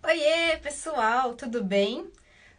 Oiê, pessoal, tudo bem?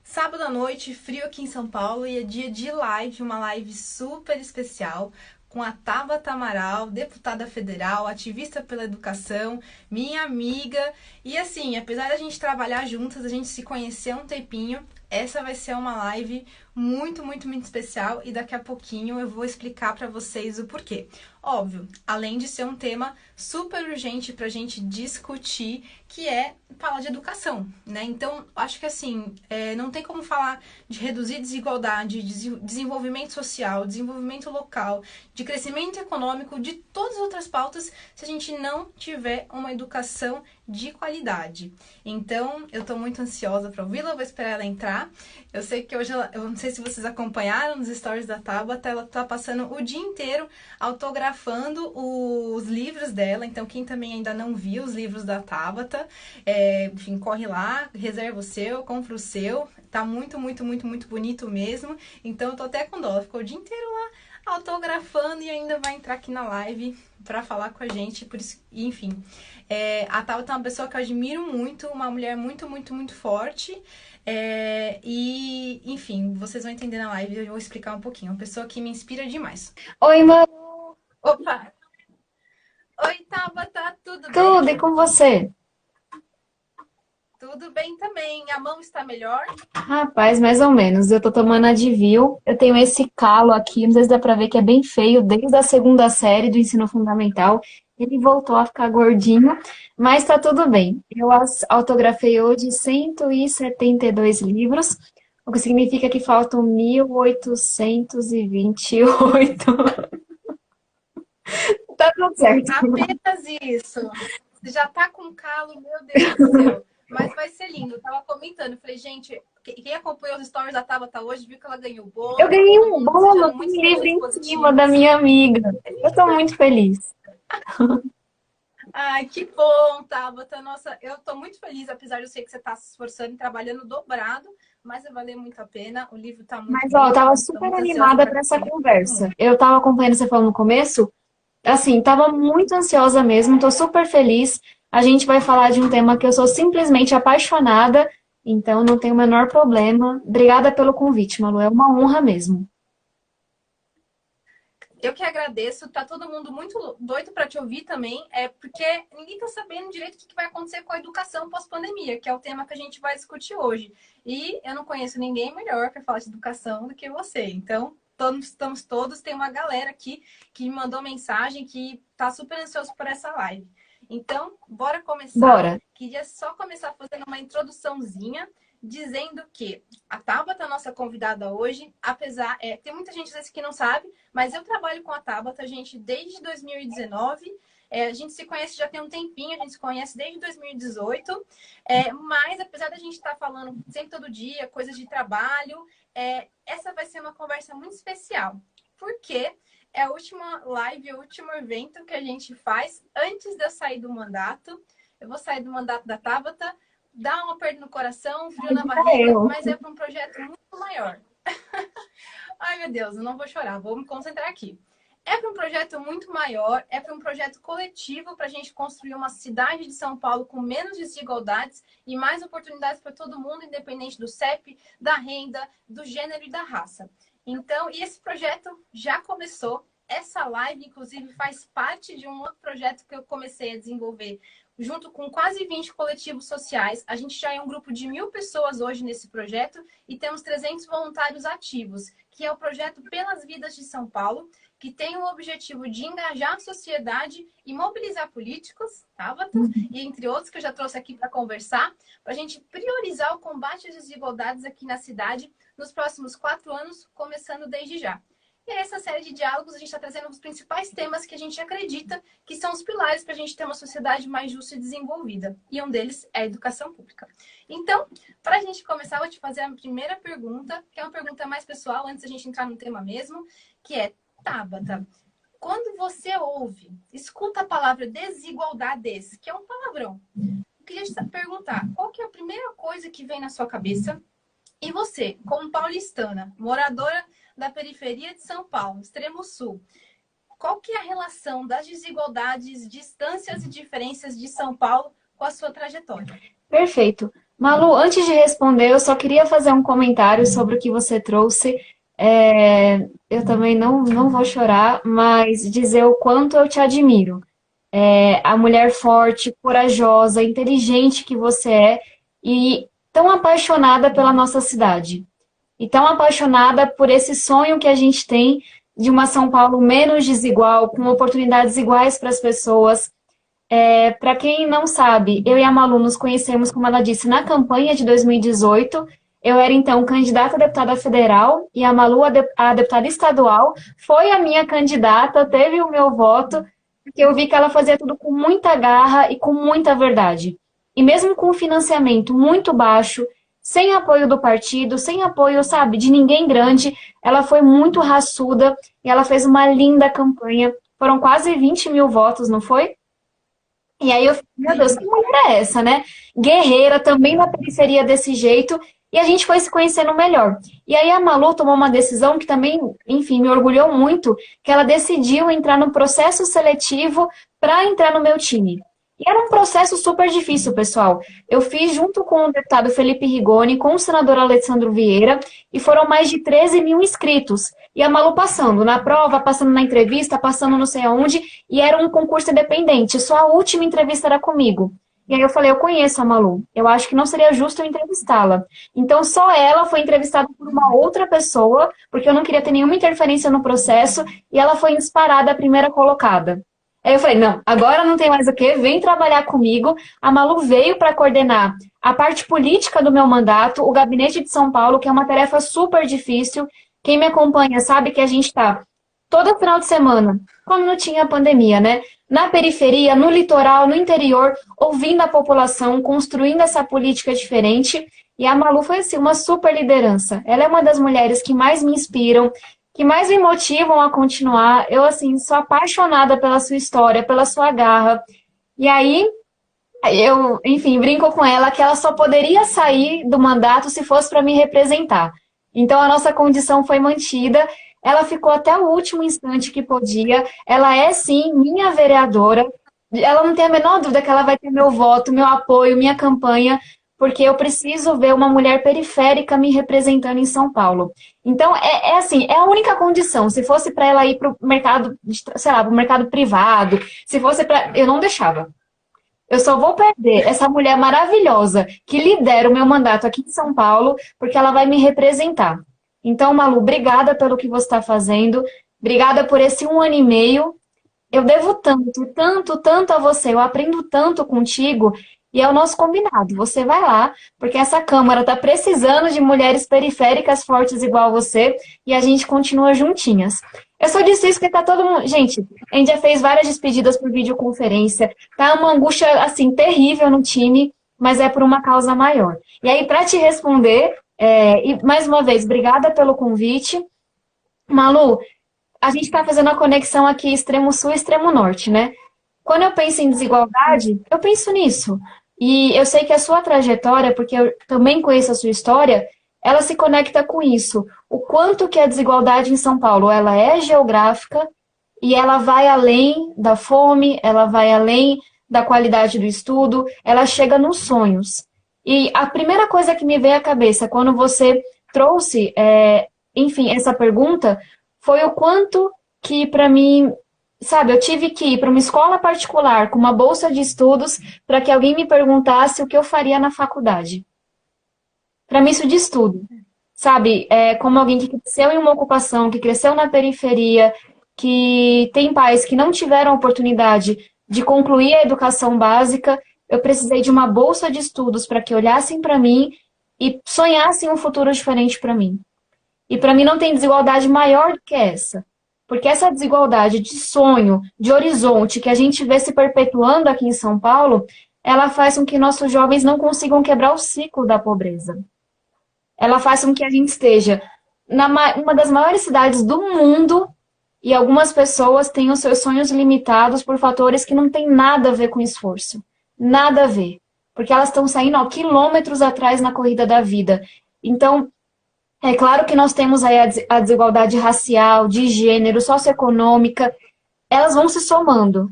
Sábado à noite, frio aqui em São Paulo e é dia de live, uma live super especial com a Tabata Amaral, deputada federal, ativista pela educação, minha amiga. E assim, apesar da gente trabalhar juntas, a gente se conhecer há um tempinho, essa vai ser uma live muito especial e daqui a pouquinho eu vou explicar para vocês o porquê. Óbvio, além de ser um tema super urgente para a gente discutir, que é falar de educação, né? Então, acho que assim, não tem como falar de reduzir desigualdade, de desenvolvimento social, desenvolvimento local, de crescimento econômico, de todas as outras pautas, se a gente não tiver uma educação de qualidade. Então, eu tô muito ansiosa para ouvi-la, vou esperar ela entrar. Eu sei que hoje, eu não sei se vocês acompanharam nos stories da Tabata, ela tá passando o dia inteiro autografando os livros dela. Então, quem também ainda não viu os livros da Tabata, enfim, corre lá, reserva o seu, compra o seu. Tá muito bonito mesmo. Então, eu tô até com dó. Ela ficou o dia inteiro lá autografando e ainda vai entrar aqui na live para falar com a gente. Por isso, enfim, a Tabata é uma pessoa que eu admiro muito, uma mulher muito forte. E, enfim, vocês vão entender na live, eu vou explicar um pouquinho. Uma pessoa que me inspira demais. Oi, Manu, Opa! Oi, Tabata, tudo bem? tudo e com você? Tudo bem também. A mão está melhor? Rapaz, mais ou menos. Eu tô tomando Advil. Eu tenho esse calo aqui, não sei se dá pra ver que é bem feio, desde a segunda série do ensino fundamental. Ele voltou a ficar gordinho, mas tá tudo bem. Eu autografei hoje 172 livros, o que significa que faltam 1828. Tá tudo certo. Apenas isso. Você já tá com calo, meu Deus do céu. Mas vai ser lindo. Eu tava comentando, falei, gente, quem acompanhou os stories da Tabata hoje viu que ela ganhou Eu bolo, ganhei todo um mundo bolo desejando com muitas um livro energias em cima da positivas. minha amiga. Eu tô muito feliz. Ai, que bom, Tabata. Nossa, eu tô muito feliz, apesar de eu sei que você tá se esforçando e trabalhando dobrado, mas vai valer muito a pena. O livro tá muito Mas, ó, eu bom, tava tô super muito ansiosa animada para para essa compartilhar com todo conversa. mundo. Eu tava acompanhando você falando no começo, assim, tava muito ansiosa mesmo, tô super feliz. A gente vai falar de um tema que eu sou simplesmente apaixonada, então não tem o menor problema. Obrigada pelo convite, Malu, é uma honra mesmo. Eu que agradeço, tá todo mundo muito doido para te ouvir também, porque ninguém tá sabendo direito o que vai acontecer com a educação pós-pandemia, que é o tema que a gente vai discutir hoje. E eu não conheço ninguém melhor para falar de educação do que você. Então, estamos todos, tem uma galera aqui que me mandou mensagem que tá super ansioso por essa live. Então, bora começar. Bora. Queria só começar fazendo uma introduçãozinha dizendo que a Tabata, nossa convidada hoje, apesar, tem muita gente às vezes que não sabe, mas eu trabalho com a Tabata, gente, desde 2019. A gente se conhece já tem um tempinho, a gente se conhece desde 2018. Mas apesar da gente estar falando sempre todo dia, coisas de trabalho, essa vai ser uma conversa muito especial. Porque é a última live, o último evento que a gente faz antes de eu sair do mandato. Eu vou sair do mandato da Tabata, dá um aperto no coração, frio na barriga, Eu. mas é para um projeto muito maior. Ai, meu Deus, eu não vou chorar, vou me concentrar aqui. É para um projeto muito maior, é para um projeto coletivo para a gente construir uma cidade de São Paulo com menos desigualdades e mais oportunidades para todo mundo, independente do CEP, da renda, do gênero e da raça. Então, e esse projeto já começou. Essa live, inclusive, faz parte de um outro projeto que eu comecei a desenvolver junto com quase 20 coletivos sociais. A gente já é um grupo de 1.000 pessoas hoje nesse projeto e temos 300 voluntários ativos, que é o projeto Pelas Vidas de São Paulo, que tem o objetivo de engajar a sociedade e mobilizar políticos, Tabata, e entre outros que eu já trouxe aqui para conversar, para a gente priorizar o combate às desigualdades aqui na cidade nos próximos 4 anos, começando desde já. E essa série de diálogos a gente está trazendo os principais temas que a gente acredita que são os pilares para a gente ter uma sociedade mais justa e desenvolvida. E um deles é a educação pública. Então, para a gente começar, eu vou te fazer a primeira pergunta, que é uma pergunta mais pessoal, antes da gente entrar no tema mesmo, que é, Tabata, quando você ouve, escuta a palavra desigualdades, que é um palavrão, eu queria te perguntar, qual que é a primeira coisa que vem na sua cabeça? E você, como paulistana, moradora da periferia de São Paulo, extremo sul, qual que é a relação das desigualdades, distâncias e diferenças de São Paulo com a sua trajetória? Perfeito. Malu, antes de responder, eu só queria fazer um comentário sobre o que você trouxe. Eu também não vou chorar, mas dizer o quanto eu te admiro. A mulher forte, corajosa, inteligente que você é e tão apaixonada pela nossa cidade. E tão apaixonada por esse sonho que a gente tem de uma São Paulo menos desigual, com oportunidades iguais para as pessoas. Para quem não sabe, eu e a Malu nos conhecemos, como ela disse, na campanha de 2018. Eu era então candidata a deputada federal e a Malu a deputada estadual. Foi a minha candidata, teve o meu voto, porque eu vi que ela fazia tudo com muita garra e com muita verdade. E mesmo com financiamento muito baixo, sem apoio do partido, sem apoio, sabe, de ninguém grande, ela foi muito raçuda e ela fez uma linda campanha. Foram quase 20 mil votos, não foi? E aí eu falei, meu Deus, que mulher é essa, né? Guerreira, também na periferia desse jeito, e a gente foi se conhecendo melhor. E aí a Malu tomou uma decisão que também, enfim, me orgulhou muito, que ela decidiu entrar no processo seletivo para entrar no meu time. E era um processo super difícil, pessoal. Eu fiz junto com o deputado Felipe Rigoni, com o senador Alessandro Vieira, e foram mais de 13 mil inscritos. E a Malu passando na prova, passando na entrevista, passando não sei aonde, e era um concurso independente, só a última entrevista era comigo. E aí eu falei, eu conheço a Malu, eu acho que não seria justo eu entrevistá-la. Então só ela foi entrevistada por uma outra pessoa, porque eu não queria ter nenhuma interferência no processo, e ela foi disparada a primeira colocada. Aí eu falei, não, agora não tem mais o quê, vem trabalhar comigo. A Malu veio para coordenar a parte política do meu mandato, o Gabinete de São Paulo, que é uma tarefa super difícil. Quem me acompanha sabe que a gente está todo final de semana, como não tinha pandemia, né? Na periferia, no litoral, no interior, ouvindo a população, construindo essa política diferente. E a Malu foi, assim, uma super liderança. Ela é uma das mulheres que mais me inspiram, que mais me motivam a continuar. Eu, assim, sou apaixonada pela sua história, pela sua garra. E aí, eu, enfim, brinco com ela que ela só poderia sair do mandato se fosse para me representar. Então, a nossa condição foi mantida. Ela ficou até o último instante que podia. Ela é, sim, minha vereadora. Ela não tem a menor dúvida que ela vai ter meu voto, meu apoio, minha campanha, porque eu preciso ver uma mulher periférica me representando em São Paulo. Então, assim, é a única condição. Se fosse para ela ir para o mercado, sei lá, para o mercado privado, se fosse para. Eu não deixava. Eu só vou perder essa mulher maravilhosa que lidera o meu mandato aqui em São Paulo, porque ela vai me representar. Então, Malu, obrigada pelo que você está fazendo. Obrigada por esse 1 ano e meio. Eu devo tanto, tanto, tanto a você. Eu aprendo tanto contigo. E é o nosso combinado. Você vai lá, porque essa Câmara está precisando de mulheres periféricas fortes igual você. E a gente continua juntinhas. Eu só disse isso porque tá todo mundo. Gente, a gente já fez várias despedidas por videoconferência. Tá uma angústia, assim, terrível no time, mas é por uma causa maior. E aí, para te responder, e mais uma vez, obrigada pelo convite. Malu, a gente está fazendo a conexão aqui extremo sul e extremo norte, né? Quando eu penso em desigualdade, eu penso nisso. E eu sei que a sua trajetória, porque eu também conheço a sua história, ela se conecta com isso. O quanto que a desigualdade em São Paulo, ela é geográfica e ela vai além da fome, ela vai além da qualidade do estudo, ela chega nos sonhos. E a primeira coisa que me veio à cabeça quando você trouxe, enfim, essa pergunta, foi o quanto que para mim, sabe, eu tive que ir para uma escola particular com uma bolsa de estudos para que alguém me perguntasse o que eu faria na faculdade. Para mim isso diz tudo, sabe? Como alguém que cresceu em uma ocupação, que cresceu na periferia, que tem pais que não tiveram oportunidade de concluir a educação básica, eu precisei de uma bolsa de estudos para que olhassem para mim e sonhassem um futuro diferente para mim. E para mim não tem desigualdade maior do que essa. Porque essa desigualdade de sonho, de horizonte, que a gente vê se perpetuando aqui em São Paulo, ela faz com que nossos jovens não consigam quebrar o ciclo da pobreza. Ela faz com que a gente esteja uma das maiores cidades do mundo e algumas pessoas tenham seus sonhos limitados por fatores que não têm nada a ver com esforço. Nada a ver. Porque elas estão saindo quilômetros atrás na corrida da vida. Então, é claro que nós temos aí a desigualdade racial, de gênero, socioeconômica, elas vão se somando.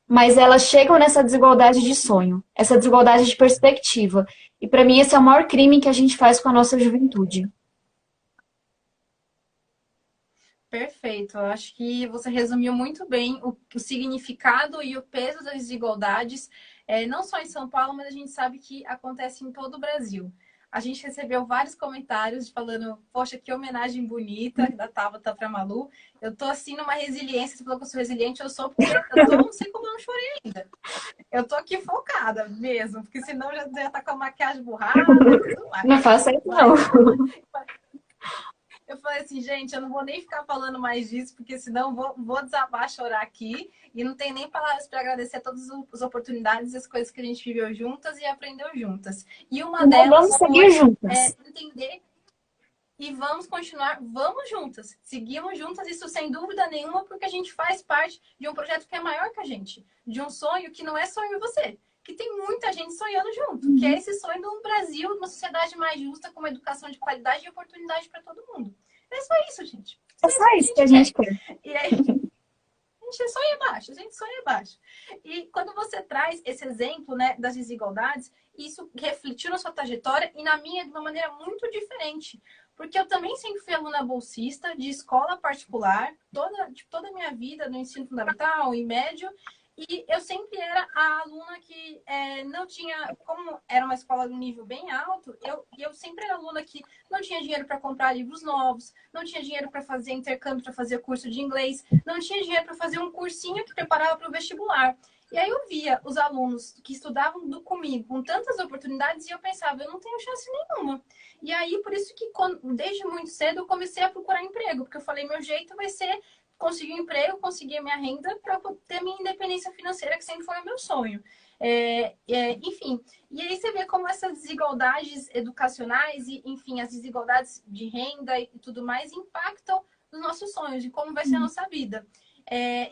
mas elas chegam nessa desigualdade de sonho, essa desigualdade de perspectiva. E para mim esse é o maior crime que a gente faz com a nossa juventude. Perfeito. Eu acho que você resumiu muito bem o significado e o peso das desigualdades, não só em São Paulo, mas a gente sabe que acontece em todo o Brasil. A gente recebeu vários comentários falando, poxa, que homenagem bonita da Tabata para Malu. Eu tô assim numa resiliência, você falou que eu sou resiliente, eu sou porque eu tô, não sei como eu não chorei ainda. Eu tô aqui focada mesmo, porque senão já tá com a maquiagem borrada e tudo mais. Não faça isso, não. Eu falei assim, gente, eu não vou nem ficar falando mais disso, porque senão vou desabar, chorar aqui. E não tem nem palavras para agradecer todas as oportunidades e as coisas que a gente viveu juntas e aprendeu juntas. E uma Então delas vamos seguir foi juntas. entender e vamos continuar, vamos juntas. Seguimos juntas, isso sem dúvida nenhuma, porque a gente faz parte de um projeto que é maior que a gente. De um sonho que não é só eu e você. Que tem muita gente sonhando junto. Que é esse sonho de um Brasil, de uma sociedade mais justa, com uma educação de qualidade e oportunidade para todo mundo. É só isso, gente. É só isso que a gente quer. E aí, a gente sonha baixo, a gente sonha baixo. E quando você traz esse exemplo, né, das desigualdades, isso refletiu na sua trajetória e na minha de uma maneira muito diferente. Porque eu também sempre fui aluna bolsista de escola particular, toda a minha vida no ensino fundamental e médio, e eu sempre era a aluna que não tinha, como era uma escola de um nível bem alto, eu sempre era aluna que não tinha dinheiro para comprar livros novos, não tinha dinheiro para fazer intercâmbio, para fazer curso de inglês, não tinha dinheiro para fazer um cursinho que preparava para o vestibular. E aí eu via os alunos que estudavam comigo com tantas oportunidades e eu pensava, eu não tenho chance nenhuma. E aí, por isso que desde muito cedo eu comecei a procurar emprego, porque eu falei, meu jeito vai ser conseguir um emprego, conseguir a minha renda para ter minha independência financeira, que sempre foi o meu sonho. Enfim, e aí você vê como essas desigualdades educacionais e, enfim, as desigualdades de renda e tudo mais impactam nos nossos sonhos e como vai ser a nossa vida.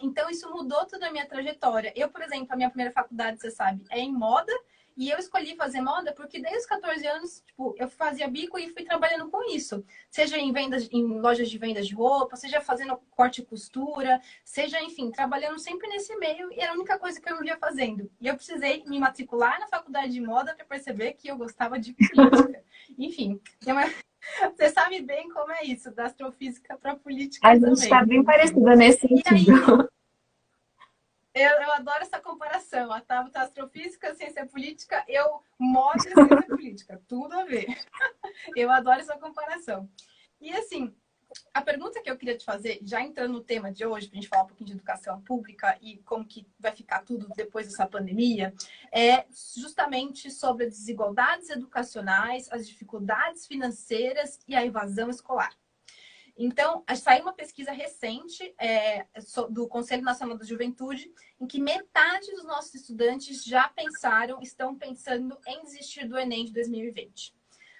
Então, isso mudou toda a minha trajetória. Eu, por exemplo, a minha primeira faculdade, você sabe, é em moda. E eu escolhi fazer moda porque desde os 14 anos, tipo, eu fazia bico e fui trabalhando com isso. Seja em vendas, em lojas de vendas de roupa, seja fazendo corte e costura, seja, enfim, trabalhando sempre nesse meio e era a única coisa que eu não via fazendo. E eu precisei me matricular na faculdade de moda para perceber que eu gostava de política. Enfim, você sabe bem como é isso, da astrofísica para política A também. gente está bem parecida nesse sentido. Eu adoro essa comparação. A Tabata astrofísica, ciência política, eu moda e ciência política. Tudo a ver. Eu adoro essa comparação. E assim, a pergunta que eu queria te fazer, já entrando no tema de hoje, para a gente falar um pouquinho de educação pública e como que vai ficar tudo depois dessa pandemia, é justamente sobre as desigualdades educacionais, as dificuldades financeiras e a evasão escolar. Então, saiu uma pesquisa recente do Conselho Nacional da Juventude, em que metade dos nossos estudantes estão pensando em desistir do Enem de 2020.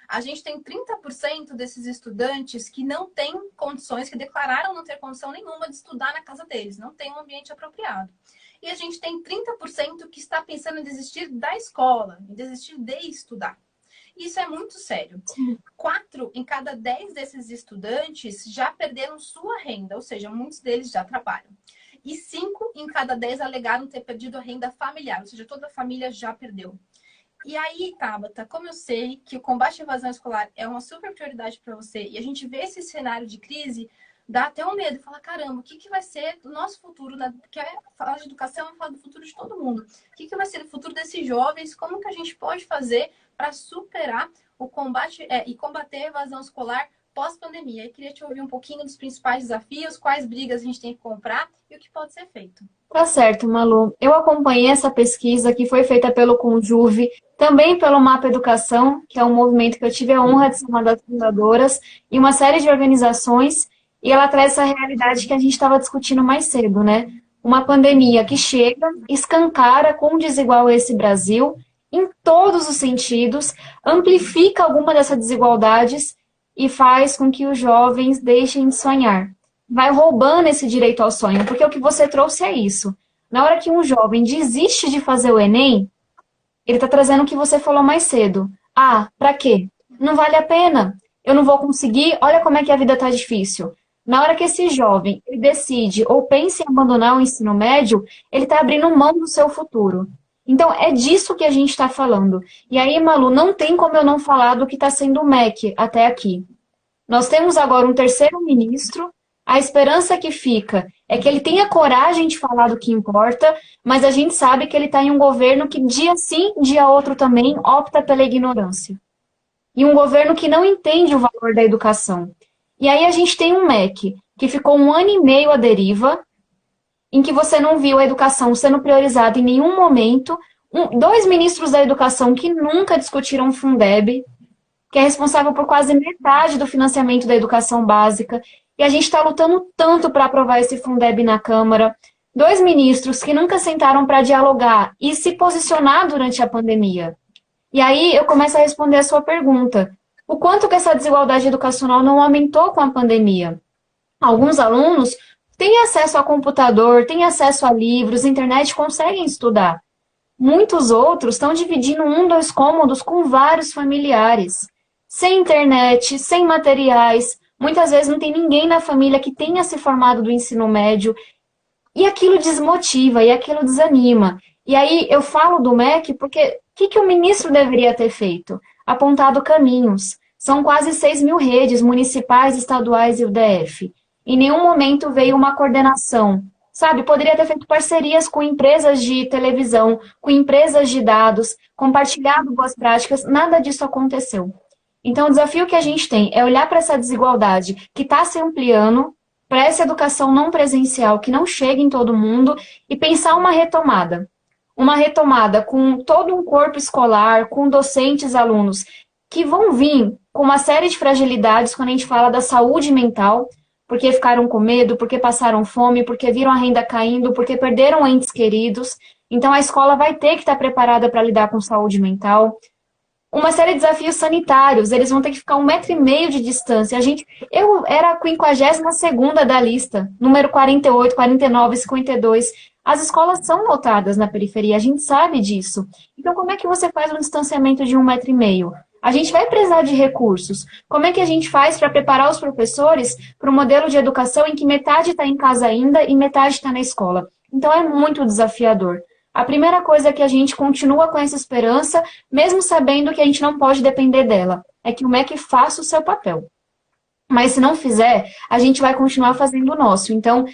A gente tem 30% desses estudantes que não têm condições, que declararam não ter condição nenhuma de estudar na casa deles, não tem um ambiente apropriado. E a gente tem 30% que está pensando em desistir da escola, em desistir de estudar. Isso é muito sério. 4 em cada 10 desses estudantes já perderam sua renda, ou seja, muitos deles já trabalham. E 5 em cada 10 alegaram ter perdido a renda familiar, ou seja, toda a família já perdeu. E aí, Tabata, como eu sei que o combate à evasão escolar é uma super prioridade para você, e a gente vê esse cenário de crise, dá até um medo, fala, caramba, o que vai ser do nosso futuro? Porque falar de educação é falar do futuro de todo mundo. O que vai ser o futuro desses jovens? Como que a gente pode fazer para superar o combate e combater a evasão escolar pós-pandemia? Eu queria te ouvir um pouquinho dos principais desafios, quais brigas a gente tem que comprar e o que pode ser feito. Tá certo, Malu. Eu acompanhei essa pesquisa que foi feita pelo Conjuve, também pelo Mapa Educação, que é um movimento que eu tive a honra de ser uma das fundadoras, e uma série de organizações, e ela traz essa realidade que a gente estava discutindo mais cedo, né? Uma pandemia que chega, escancara quão desigual é esse Brasil, em todos os sentidos, amplifica alguma dessas desigualdades e faz com que os jovens deixem de sonhar. Vai roubando esse direito ao sonho, porque o que você trouxe é isso. Na hora que um jovem desiste de fazer o Enem, ele está trazendo o que você falou mais cedo. Ah, para quê? Não vale a pena. Eu não vou conseguir, olha como é que a vida tá difícil. Na hora que esse jovem ele decide ou pensa em abandonar o ensino médio, ele está abrindo mão do seu futuro. Então, é disso que a gente está falando. E aí, Malu, não tem como eu não falar do que está sendo o MEC até aqui. Nós temos agora um terceiro ministro. A esperança que fica é que ele tenha coragem de falar do que importa, mas a gente sabe que ele está em um governo que dia sim, dia outro também opta pela ignorância. E um governo que não entende o valor da educação. E aí a gente tem um MEC que ficou 1 ano e meio à deriva, em que você não viu a educação sendo priorizada em nenhum momento, dois ministros da educação que nunca discutiram o Fundeb, que é responsável por quase metade do financiamento da educação básica, e a gente está lutando tanto para aprovar esse Fundeb na Câmara. Dois ministros que nunca sentaram para dialogar e se posicionar durante a pandemia. E aí eu começo a responder a sua pergunta. O quanto que essa desigualdade educacional não aumentou com a pandemia? Alguns alunos têm acesso a computador, têm acesso a livros, internet, conseguem estudar. Muitos outros estão dividindo 2 cômodos com vários familiares. Sem internet, sem materiais, muitas vezes não tem ninguém na família que tenha se formado do ensino médio. E aquilo desmotiva, e aquilo desanima. E aí eu falo do MEC porque o que o ministro deveria ter feito? Apontado caminhos. São quase 6.000 redes municipais, estaduais e UDF. Em nenhum momento veio uma coordenação. Sabe, poderia ter feito parcerias com empresas de televisão, com empresas de dados, compartilhado boas práticas, nada disso aconteceu. Então, o desafio que a gente tem é olhar para essa desigualdade que está se ampliando, para essa educação não presencial que não chega em todo mundo e pensar uma retomada. Uma retomada com todo um corpo escolar, com docentes, alunos, que vão vir com uma série de fragilidades quando a gente fala da saúde mental, porque ficaram com medo, porque passaram fome, porque viram a renda caindo, porque perderam entes queridos. Então, a escola vai ter que estar preparada para lidar com saúde mental. Uma série de desafios sanitários, eles vão ter que ficar 1,5 m de distância. Eu era a 52ª da lista, número 48, 49, 52. As escolas são lotadas na periferia, a gente sabe disso. Então, como é que você faz um distanciamento de 1,5 m? A gente vai precisar de recursos. Como é que a gente faz para preparar os professores para um modelo de educação em que metade está em casa ainda e metade está na escola? Então, é muito desafiador. A primeira coisa é que a gente continua com essa esperança, mesmo sabendo que a gente não pode depender dela. É que o MEC faça o seu papel. Mas se não fizer, a gente vai continuar fazendo o nosso. Então,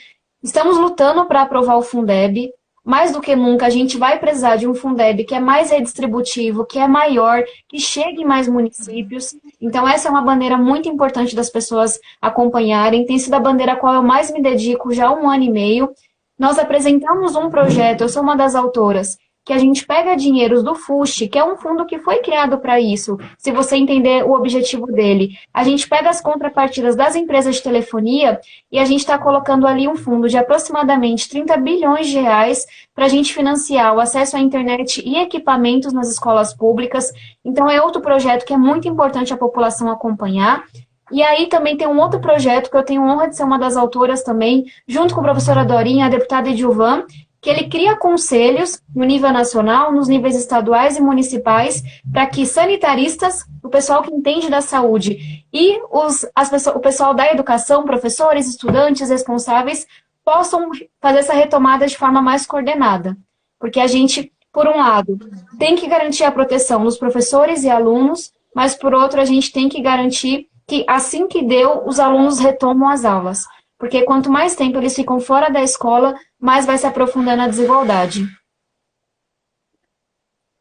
estamos lutando para aprovar o Fundeb. Mais do que nunca, a gente vai precisar de um Fundeb que é mais redistributivo, que é maior, que chegue em mais municípios. Então, essa é uma bandeira muito importante das pessoas acompanharem. Tem sido a bandeira a qual eu mais me dedico já há 1 ano e meio. Nós apresentamos um projeto, eu sou uma das autoras, que a gente pega dinheiros do FUST, que é um fundo que foi criado para isso, se você entender o objetivo dele. A gente pega as contrapartidas das empresas de telefonia e a gente está colocando ali um fundo de aproximadamente 30 bilhões de reais para a gente financiar o acesso à internet e equipamentos nas escolas públicas. Então, é outro projeto que é muito importante a população acompanhar. E aí também tem um outro projeto que eu tenho honra de ser uma das autoras também, junto com a professora Dorinha, a deputada Edilvan, que ele cria conselhos no nível nacional, nos níveis estaduais e municipais, para que sanitaristas, o pessoal que entende da saúde e o pessoal da educação, professores, estudantes, responsáveis, possam fazer essa retomada de forma mais coordenada. Porque a gente, por um lado, tem que garantir a proteção dos professores e alunos, mas por outro, a gente tem que garantir que assim que deu, os alunos retomam as aulas. Porque quanto mais tempo eles ficam fora da escola, mais vai se aprofundando a desigualdade.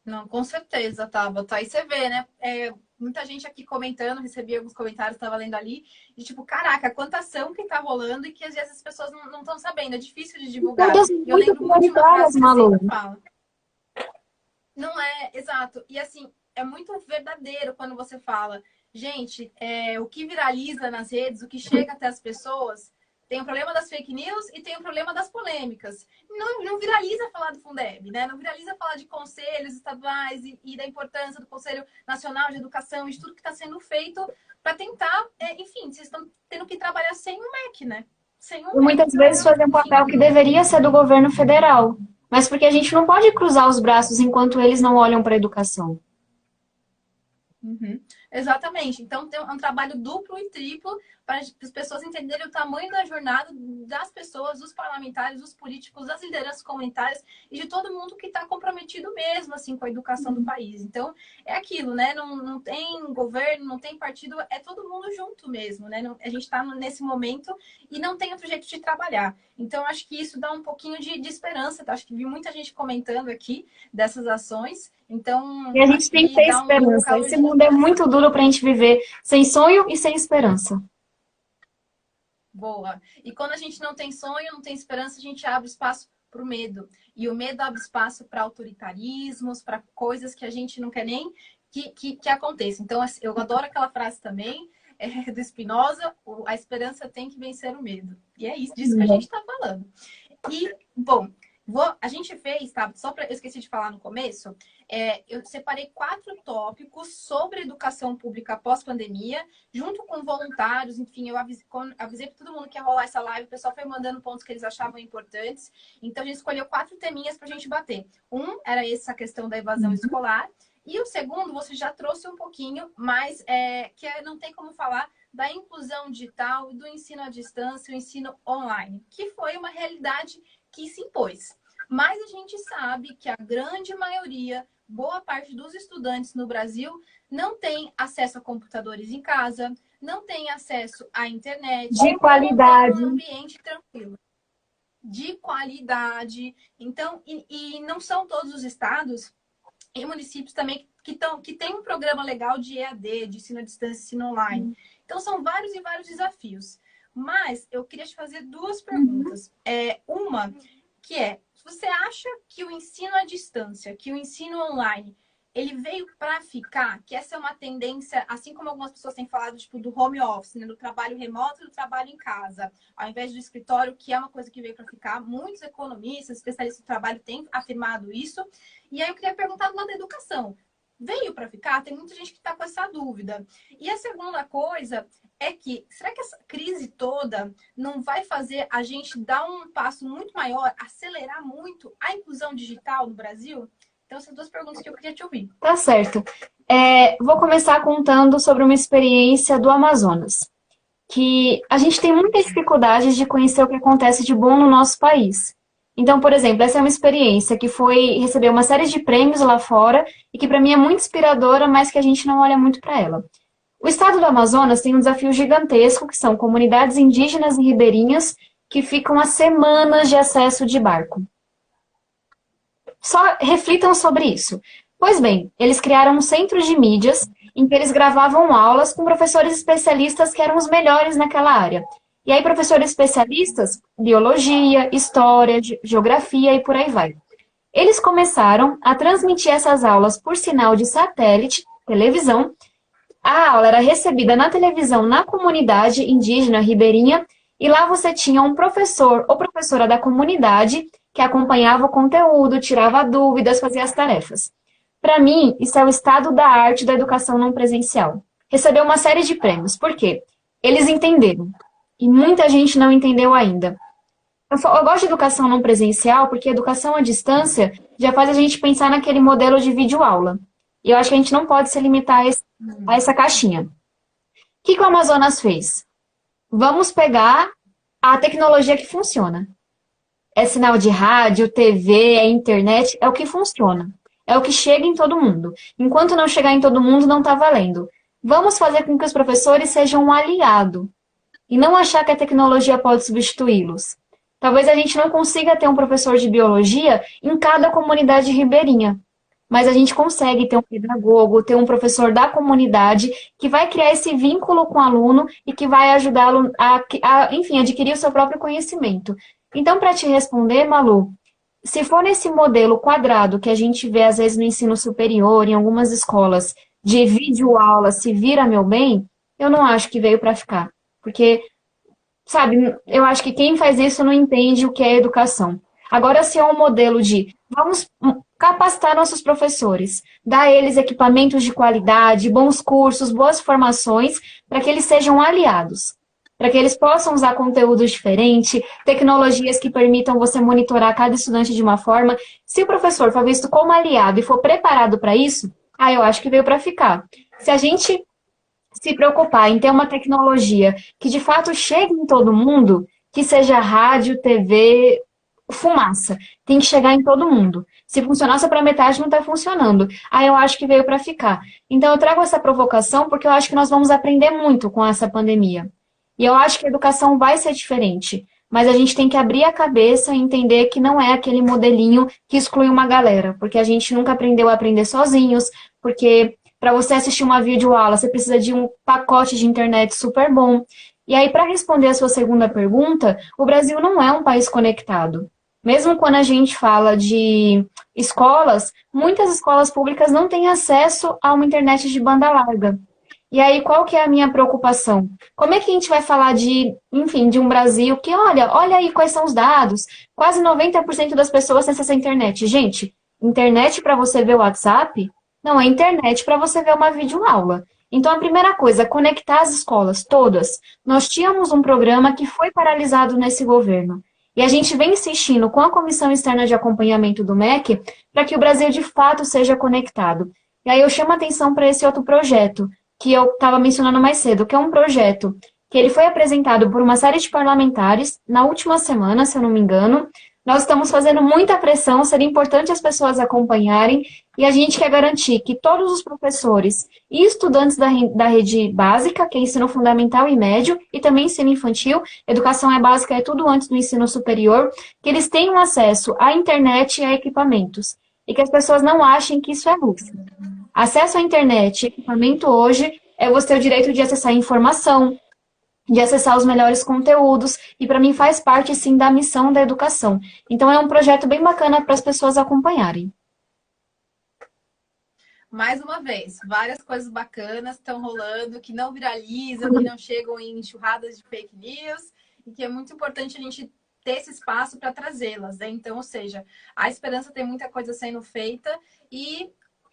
Não, com certeza, Tabata. Aí você vê, né? Muita gente aqui comentando, recebi alguns comentários, estava lendo ali, e tipo, caraca, quanta ação que tá rolando e que às vezes as pessoas não estão sabendo, é difícil de divulgar. Eu lembro muito de uma frase que você sempre fala. Não é, exato. E assim, é muito verdadeiro quando você fala, gente, o que viraliza nas redes, o que chega até as pessoas, tem o problema das fake news e tem o problema das polêmicas. Não viraliza falar do Fundeb, né? Não viraliza falar de conselhos estaduais e da importância do Conselho Nacional de Educação e de tudo que está sendo feito para tentar, enfim, vocês estão tendo que trabalhar sem o MEC, né? Sem o MEC, muitas vezes fazer um papel que deveria ser do governo federal, mas porque a gente não pode cruzar os braços enquanto eles não olham para a educação. Uhum. Exatamente. Então, tem um trabalho duplo e triplo para as pessoas entenderem o tamanho da jornada das pessoas, dos parlamentares, dos políticos, das lideranças comunitárias e de todo mundo que está comprometido mesmo assim com a educação do país. Então, é aquilo, né? Não tem governo, não tem partido, é todo mundo junto mesmo, né? A gente está nesse momento e não tem outro jeito de trabalhar. Então, acho que isso dá um pouquinho de esperança. Tá? Acho que vi muita gente comentando aqui dessas ações. Então, E a gente acho tem que que ter dá um esperança. calor Esse de mundo é esperança. muito duro para a gente viver sem sonho e sem esperança. Boa. E quando a gente não tem sonho, não tem esperança, a gente abre espaço para o medo. E o medo abre espaço para autoritarismos, para coisas que a gente não quer nem que aconteça. Então, assim, eu adoro aquela frase também, do Spinoza, a esperança tem que vencer o medo. E é isso, disso que a gente está falando. E, bom, a gente fez, tá? Só para eu esqueci de falar no começo, eu separei 4 tópicos sobre educação pública pós-pandemia, junto com voluntários, enfim, eu avisei para todo mundo que ia rolar essa live, o pessoal foi mandando pontos que eles achavam importantes. Então, a gente escolheu 4 teminhas para a gente bater. Um era essa questão da evasão escolar, e o segundo, você já trouxe um pouquinho, mas não tem como falar da inclusão digital, do ensino à distância, o ensino online, que foi uma realidade que se impôs. Mas a gente sabe que a grande maioria, boa parte dos estudantes no Brasil, não tem acesso a computadores em casa, não tem acesso à internet, De não tem qualidade. um ambiente tranquilo, de qualidade. Então, e não são todos os estados e municípios também que têm um programa legal de EAD, de ensino à distância, ensino online. Então, são vários e vários desafios. Mas eu queria te fazer 2 perguntas. Uma, que você acha que o ensino à distância, que o ensino online, ele veio para ficar? Que essa é uma tendência, assim como algumas pessoas têm falado, tipo, do home office, né? Do trabalho remoto e do trabalho em casa, ao invés do escritório, que é uma coisa que veio para ficar. Muitos economistas, especialistas do trabalho têm afirmado isso. E aí eu queria perguntar do lado da educação. Veio para ficar? Tem muita gente que está com essa dúvida. E a segunda coisa é que, será que essa crise toda não vai fazer a gente dar um passo muito maior, acelerar muito a inclusão digital no Brasil? Então, essas 2 perguntas que eu queria te ouvir. Tá certo. Vou começar contando sobre uma experiência do Amazonas, que a gente tem muitas dificuldades de conhecer o que acontece de bom no nosso país. Então, por exemplo, essa é uma experiência que recebeu uma série de prêmios lá fora e que para mim é muito inspiradora, mas que a gente não olha muito para ela. O estado do Amazonas tem um desafio gigantesco, que são comunidades indígenas e ribeirinhas que ficam a semanas de acesso de barco. Só reflitam sobre isso. Pois bem, eles criaram um centro de mídias em que eles gravavam aulas com professores especialistas que eram os melhores naquela área. E aí, professores especialistas, biologia, história, geografia e por aí vai. Eles começaram a transmitir essas aulas por sinal de satélite, televisão. A aula era recebida na televisão na comunidade indígena ribeirinha e lá você tinha um professor ou professora da comunidade que acompanhava o conteúdo, tirava dúvidas, fazia as tarefas. Para mim, isso é o estado da arte da educação não presencial. Recebeu uma série de prêmios. Por quê? Eles entenderam. E muita gente não entendeu ainda. Eu gosto de educação não presencial porque a educação à distância já faz a gente pensar naquele modelo de videoaula. E eu acho que a gente não pode se limitar a essa caixinha. O que o Amazonas fez? Vamos pegar a tecnologia que funciona. É sinal de rádio, TV, é internet, é o que funciona. É o que chega em todo mundo. Enquanto não chegar em todo mundo, não está valendo. Vamos fazer com que os professores sejam um aliado. E não achar que a tecnologia pode substituí-los. Talvez a gente não consiga ter um professor de biologia em cada comunidade ribeirinha. Mas a gente consegue ter um pedagogo, ter um professor da comunidade que vai criar esse vínculo com o aluno e que vai ajudá-lo enfim, adquirir o seu próprio conhecimento. Então, para te responder, Malu, se for nesse modelo quadrado que a gente vê às vezes no ensino superior, em algumas escolas, de videoaula, se vira meu bem, eu não acho que veio para ficar. Porque, sabe, eu acho que quem faz isso não entende o que é educação. Agora, se é um modelo de vamos capacitar nossos professores, dar a eles equipamentos de qualidade, bons cursos, boas formações, para que eles sejam aliados, para que eles possam usar conteúdos diferentes, tecnologias que permitam você monitorar cada estudante de uma forma. Se o professor for visto como aliado e for preparado para isso, eu acho que veio para ficar. Se a gente se preocupar em ter uma tecnologia que de fato chegue em todo mundo, que seja rádio, TV, fumaça, tem que chegar em todo mundo. Se funcionar só para metade, não está funcionando. Aí eu acho que veio para ficar. Então eu trago essa provocação porque eu acho que nós vamos aprender muito com essa pandemia. E eu acho que a educação vai ser diferente. Mas a gente tem que abrir a cabeça e entender que não é aquele modelinho que exclui uma galera, porque a gente nunca aprendeu a aprender sozinhos, porque para você assistir uma videoaula, você precisa de um pacote de internet super bom. E aí, para responder a sua segunda pergunta, o Brasil não é um país conectado. Mesmo quando a gente fala de escolas, muitas escolas públicas não têm acesso a uma internet de banda larga. E aí, qual que é a minha preocupação? Como é que a gente vai falar de, enfim, de um Brasil que, olha aí quais são os dados. Quase 90% das pessoas têm acesso à internet. Gente, internet para você ver o WhatsApp não é internet para você ver uma videoaula. Então, a primeira coisa, conectar as escolas todas. Nós tínhamos um programa que foi paralisado nesse governo. E a gente vem insistindo com a Comissão Externa de Acompanhamento do MEC para que o Brasil de fato seja conectado. E aí eu chamo a atenção para esse outro projeto, que eu estava mencionando mais cedo, que é um projeto que ele foi apresentado por uma série de parlamentares na última semana, se eu não me engano. Nós estamos fazendo muita pressão, seria importante as pessoas acompanharem, e a gente quer garantir que todos os professores e estudantes da rede básica, que é ensino fundamental e médio, e também ensino infantil, educação é básica, é tudo antes do ensino superior, que eles tenham acesso à internet e a equipamentos, e que as pessoas não achem que isso é luxo. Acesso à internet e equipamento hoje é você ter o direito de acessar informação, de acessar os melhores conteúdos, e para mim faz parte, sim, da missão da educação. Então é um projeto bem bacana para as pessoas acompanharem. Mais uma vez, várias coisas bacanas estão rolando, que não viralizam, que não chegam em enxurradas de fake news, e que é muito importante a gente ter esse espaço para trazê-las, né? Então, ou seja, a esperança tem muita coisa sendo feita, e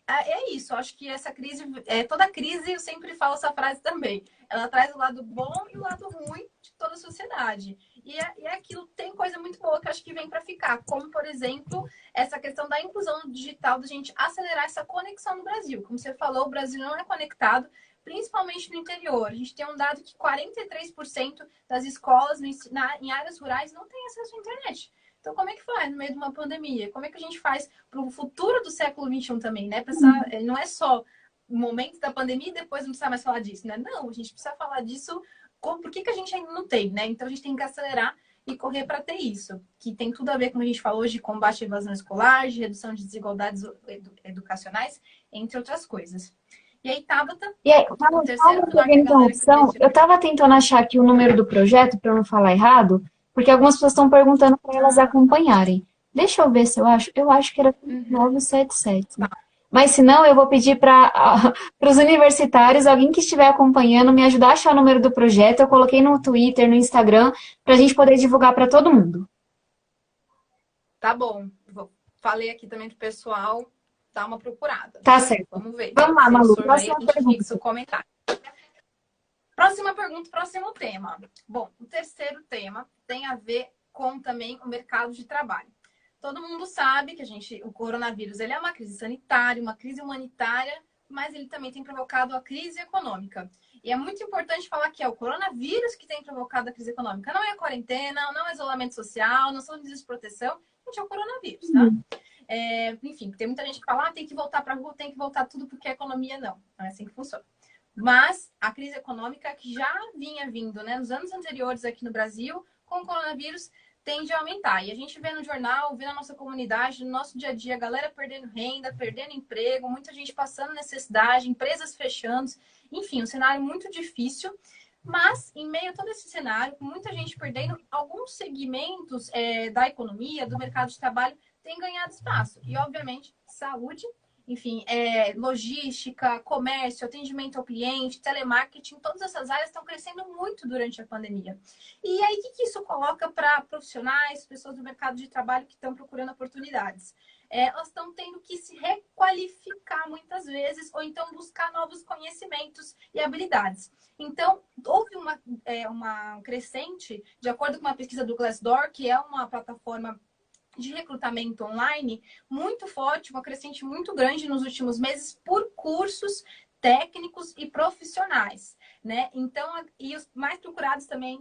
é isso, eu acho que essa crise, toda crise, eu sempre falo essa frase também, ela traz o lado bom e o lado ruim de toda a sociedade. E aquilo, tem coisa muito boa que eu acho que vem para ficar, como, por exemplo, essa questão da inclusão digital, da gente acelerar essa conexão no Brasil. Como você falou, o Brasil não é conectado, principalmente no interior. A gente tem um dado que 43% das escolas em áreas rurais não têm acesso à internet. Então, como é que faz no meio de uma pandemia? Como é que a gente faz para o futuro do século XXI também, né? Não é só o momento da pandemia e depois não precisa mais falar disso, né? Não, a gente precisa falar disso, por que a gente ainda não tem, né? Então, a gente tem que acelerar e correr para ter isso, que tem tudo a ver, como a gente falou, de combate à evasão escolar, de redução de desigualdades educacionais, entre outras coisas. E aí, Tabata, E aí, o terceiro pilar que a galera interrupção, eu estava tentando achar aqui o número do projeto, para não falar errado, porque algumas pessoas estão perguntando para elas acompanharem. Deixa eu ver se eu acho. Eu acho que era 977. Mas se não, eu vou pedir para os universitários, alguém que estiver acompanhando, me ajudar a achar o número do projeto. Eu coloquei no Twitter, no Instagram, para a gente poder divulgar para todo mundo. Tá bom. Falei aqui também pro pessoal dar uma procurada. Tá certo. Vamos ver. Vamos lá, Malu. Próxima a gente pergunta. fixa o comentário. Próxima pergunta, próximo tema. Bom, o terceiro tema tem a ver com também o mercado de trabalho. Todo mundo sabe que o coronavírus ele é uma crise sanitária, uma crise humanitária, mas ele também tem provocado a crise econômica. E é muito importante falar que é o coronavírus que tem provocado a crise econômica. Não é a quarentena, não é o isolamento social, não são medidas de proteção, gente, é o coronavírus, tá? Enfim, tem muita gente que fala, tem que voltar para a rua, tem que voltar tudo porque a economia não. Não é assim que funciona. Mas a crise econômica que já vinha vindo, né, nos anos anteriores aqui no Brasil, com o coronavírus, tende a aumentar. E a gente vê no jornal, vê na nossa comunidade, no nosso dia a dia, a galera perdendo renda, perdendo emprego, muita gente passando necessidade, empresas fechando. Enfim, um cenário muito difícil. Mas, em meio a todo esse cenário, com muita gente perdendo, alguns segmentos da economia, do mercado de trabalho, têm ganhado espaço. E, obviamente, saúde, enfim, logística, comércio, atendimento ao cliente, telemarketing, todas essas áreas estão crescendo muito durante a pandemia. E aí, o que isso coloca para profissionais, pessoas do mercado de trabalho que estão procurando oportunidades? Elas estão tendo que se requalificar muitas vezes, ou então buscar novos conhecimentos e habilidades. Então, houve uma crescente, de acordo com uma pesquisa do Glassdoor, que é uma plataforma de recrutamento online muito forte, uma crescente muito grande nos últimos meses por cursos técnicos e profissionais, né? Então, e os mais procurados também,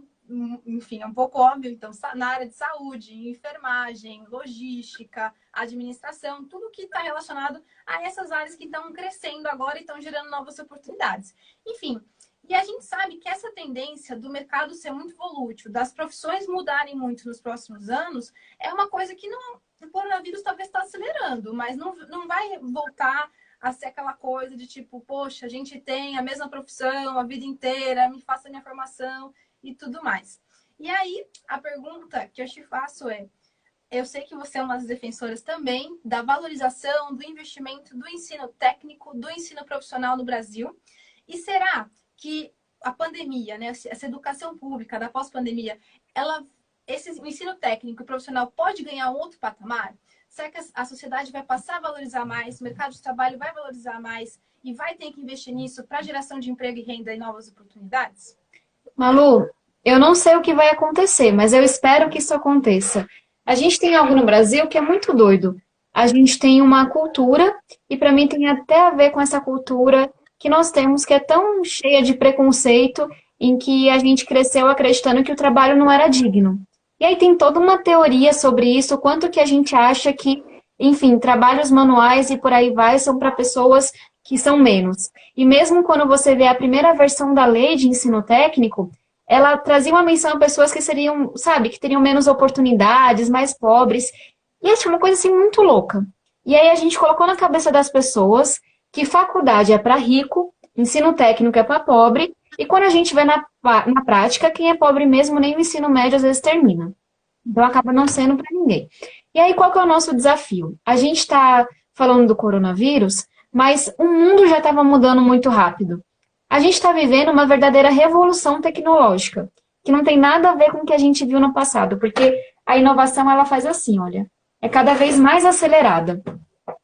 enfim, é um pouco óbvio, então, na área de saúde, enfermagem, logística, administração, tudo que está relacionado a essas áreas que estão crescendo agora e estão gerando novas oportunidades. Enfim, e a gente sabe que essa tendência do mercado ser muito volútil, das profissões mudarem muito nos próximos anos, é uma coisa que não, o coronavírus talvez está acelerando, mas não vai voltar a ser aquela coisa de tipo, poxa, a gente tem a mesma profissão a vida inteira, me faça minha formação e tudo mais. E aí, a pergunta que eu te faço é, eu sei que você é uma das defensoras também da valorização, do investimento do ensino técnico, do ensino profissional no Brasil. E será que a pandemia, né, essa educação pública da pós-pandemia, o ensino técnico e profissional pode ganhar um outro patamar? Será que a sociedade vai passar a valorizar mais, o mercado de trabalho vai valorizar mais e vai ter que investir nisso para geração de emprego e renda e novas oportunidades? Malu, eu não sei o que vai acontecer, mas eu espero que isso aconteça. A gente tem algo no Brasil que é muito doido. A gente tem uma cultura, e para mim tem até a ver com essa cultura que nós temos, que é tão cheia de preconceito, em que a gente cresceu acreditando que o trabalho não era digno. E aí tem toda uma teoria sobre isso, o quanto que a gente acha que, enfim, trabalhos manuais e por aí vai são para pessoas que são menos. E mesmo quando você vê a primeira versão da lei de ensino técnico, ela trazia uma menção a pessoas que seriam, sabe, que teriam menos oportunidades, mais pobres. E é uma coisa assim muito louca. E aí a gente colocou na cabeça das pessoas que faculdade é para rico, ensino técnico é para pobre, e quando a gente vê na prática, quem é pobre mesmo nem o ensino médio às vezes termina. Então acaba não sendo para ninguém. E aí qual que é o nosso desafio? A gente está falando do coronavírus, mas o mundo já estava mudando muito rápido. A gente está vivendo uma verdadeira revolução tecnológica, que não tem nada a ver com o que a gente viu no passado, porque a inovação ela faz assim, olha, é cada vez mais acelerada.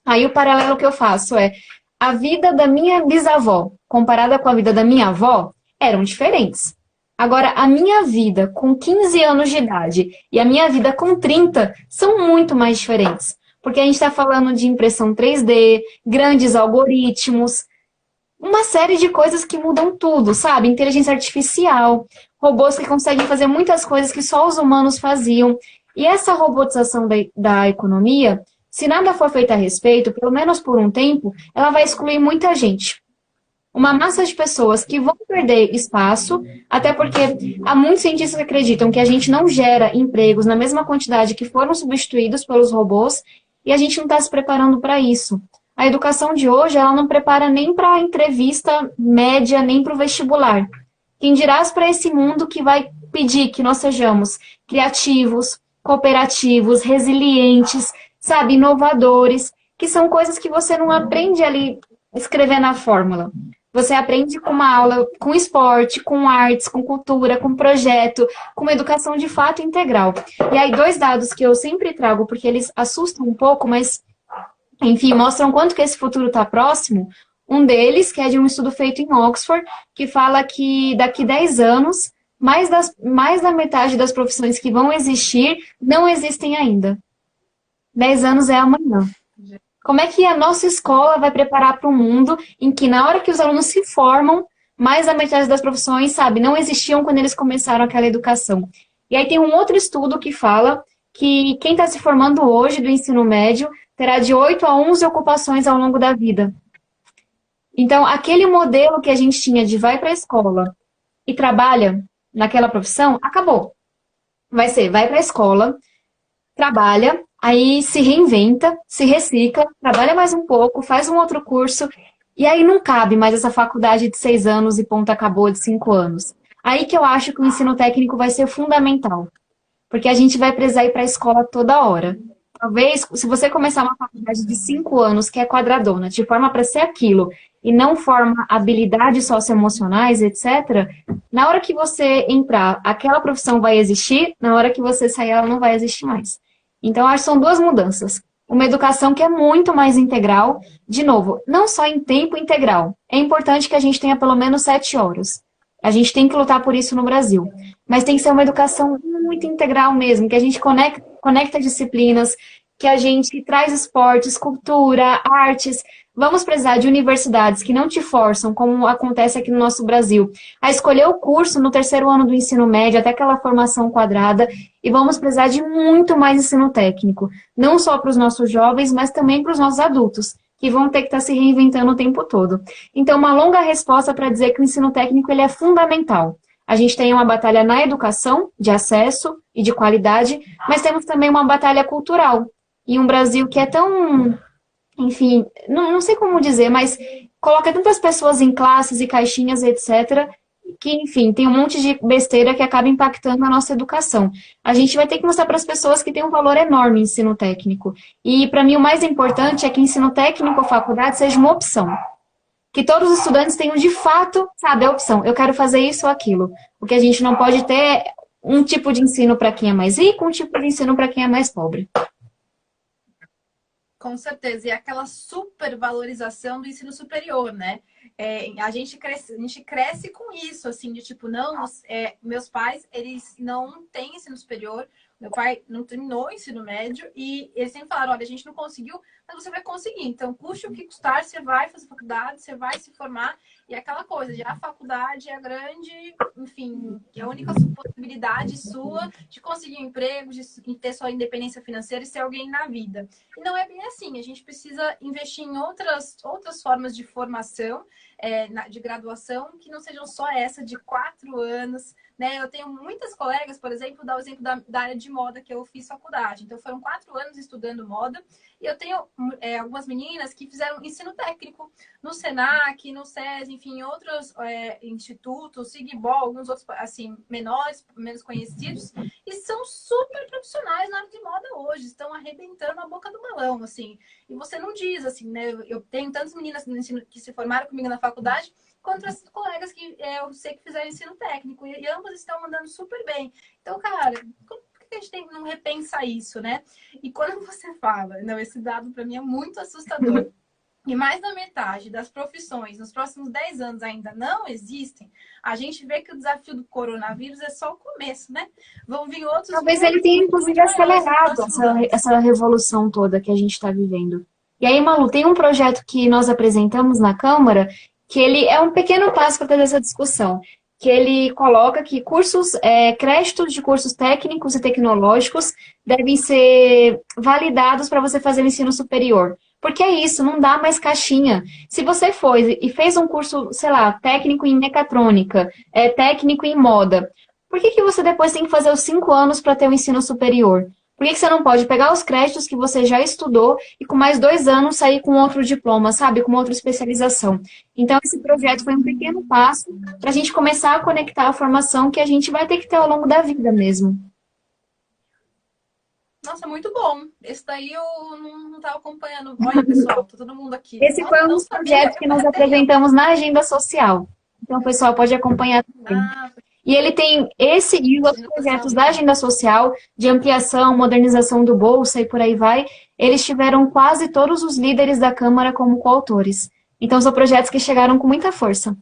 Aí o paralelo que eu faço é a vida da minha bisavó comparada com a vida da minha avó eram diferentes. Agora, a minha vida com 15 anos de idade e a minha vida com 30 são muito mais diferentes. Porque a gente está falando de impressão 3D, grandes algoritmos, uma série de coisas que mudam tudo, sabe? Inteligência artificial, robôs que conseguem fazer muitas coisas que só os humanos faziam. E essa robotização da economia, se nada for feito a respeito, pelo menos por um tempo, ela vai excluir muita gente. Uma massa de pessoas que vão perder espaço, até porque há muitos cientistas que acreditam que a gente não gera empregos na mesma quantidade que foram substituídos pelos robôs, e a gente não está se preparando para isso. A educação de hoje, ela não prepara nem para a entrevista média, nem para o vestibular. Quem dirás para esse mundo que vai pedir que nós sejamos criativos, cooperativos, resilientes, sabe, inovadores, que são coisas que você não aprende ali escrever na fórmula. Você aprende com uma aula, com esporte, com artes, com cultura, com projeto, com uma educação de fato integral. E aí, 2 dados que eu sempre trago, porque eles assustam um pouco, mas, enfim, mostram quanto que esse futuro está próximo. Um deles, que é de um estudo feito em Oxford, que fala que daqui 10 anos, mais da metade das profissões que vão existir não existem ainda. 10 anos é amanhã. Como é que a nossa escola vai preparar para um mundo em que, na hora que os alunos se formam, mais da metade das profissões, sabe, não existiam quando eles começaram aquela educação? E aí tem um outro estudo que fala que quem está se formando hoje do ensino médio terá de 8 a 11 ocupações ao longo da vida. Então, aquele modelo que a gente tinha de vai para a escola e trabalha naquela profissão, acabou. Vai ser, vai para a escola, trabalha, aí se reinventa, se recicla, trabalha mais um pouco, faz um outro curso, e aí não cabe mais essa faculdade de 6 anos e ponto acabou de 5 anos. Aí que eu acho que o ensino técnico vai ser fundamental, porque a gente vai precisar ir para a escola toda hora. Talvez, se você começar uma faculdade de 5 anos, que é quadradona, te forma para ser aquilo, e não forma habilidades socioemocionais, etc., na hora que você entrar, aquela profissão vai existir, na hora que você sair, ela não vai existir mais. Então, acho que são 2 mudanças. Uma educação que é muito mais integral, de novo, não só em tempo integral. É importante que a gente tenha pelo menos 7 horas. A gente tem que lutar por isso no Brasil. Mas tem que ser uma educação muito integral mesmo, que a gente conecta disciplinas, que a gente traz esportes, cultura, artes, Vamos precisar de universidades que não te forçam, como acontece aqui no nosso Brasil, a escolher o curso no terceiro ano do ensino médio, até aquela formação quadrada, e vamos precisar de muito mais ensino técnico, não só para os nossos jovens, mas também para os nossos adultos, que vão ter que estar se reinventando o tempo todo. Então, uma longa resposta para dizer que o ensino técnico ele é fundamental. A gente tem uma batalha na educação, de acesso e de qualidade, mas temos também uma batalha cultural. E um Brasil que é tão, enfim, não sei como dizer, mas coloca tantas pessoas em classes e caixinhas, etc., que, enfim, tem um monte de besteira que acaba impactando a nossa educação. A gente vai ter que mostrar para as pessoas que tem um valor enorme o ensino técnico. E, para mim, o mais importante é que ensino técnico ou faculdade seja uma opção. Que todos os estudantes tenham, de fato, sabe, a opção. Eu quero fazer isso ou aquilo. O que a gente não pode ter é um tipo de ensino para quem é mais rico, um tipo de ensino para quem é mais pobre. Com certeza, e aquela supervalorização do ensino superior, né? A gente cresce com isso, assim, de tipo, não, meus pais, eles não têm ensino superior, meu pai não terminou o ensino médio e eles sempre falaram, olha, a gente não conseguiu, mas você vai conseguir. Então, custe o que custar, você vai fazer faculdade, você vai se formar. E aquela coisa de a faculdade é a grande, enfim, é a única possibilidade sua de conseguir um emprego, de ter sua independência financeira e ser alguém na vida. E não é bem assim. A gente precisa investir em outras formas de formação, de graduação, que não sejam só essa de 4 anos. Né? Eu tenho muitas colegas, por exemplo, dá o exemplo da área de moda que eu fiz faculdade. Então, foram 4 anos estudando moda. E eu tenho algumas meninas que fizeram ensino técnico no Senac, no SESI, enfim, em outros institutos, Sigbol, alguns outros, assim, menores, menos conhecidos, e são super profissionais na área de moda hoje, estão arrebentando a boca do balão, assim. E você não diz, assim, né? Eu tenho tantas meninas no ensino que se formaram comigo na faculdade, quanto as colegas que eu sei que fizeram ensino técnico, e ambas estão mandando super bem. Então, cara, por que a gente não repensa isso, né? E quando você fala, não, esse dado para mim é muito assustador. E mais da metade das profissões nos próximos 10 anos ainda não existem, a gente vê que o desafio do coronavírus é só o começo, né? Vão vir outros Talvez ele tenha, inclusive, muito maiores nos acelerado próximos anos. essa revolução toda que a gente está vivendo. E aí, Malu, tem um projeto que nós apresentamos na Câmara, que ele é um pequeno passo para fazer essa discussão, que ele coloca que créditos de cursos técnicos e tecnológicos devem ser validados para você fazer o ensino superior. Porque é isso, não dá mais caixinha. Se você foi e fez um curso, sei lá, técnico em mecatrônica, técnico em moda, por que você depois tem que fazer os 5 anos para ter o ensino superior? Por que você não pode pegar os créditos que você já estudou e com mais 2 anos sair com outro diploma, sabe? Com outra especialização. Então, esse projeto foi um pequeno passo para a gente começar a conectar a formação que a gente vai ter que ter ao longo da vida mesmo. Nossa, muito bom. Esse daí eu não estava acompanhando. Olha, pessoal, tá todo mundo aqui. Esse foi um Não dos sabia, projetos que eu nós até eu. apresentamos na agenda social. Então, o pessoal pode acompanhar também. Ah, E ele tem esse e os outros agenda social. projetos da agenda social, de ampliação, modernização do Bolsa e por aí vai. Eles tiveram quase todos os líderes da Câmara como coautores. Então, são projetos que chegaram com muita força.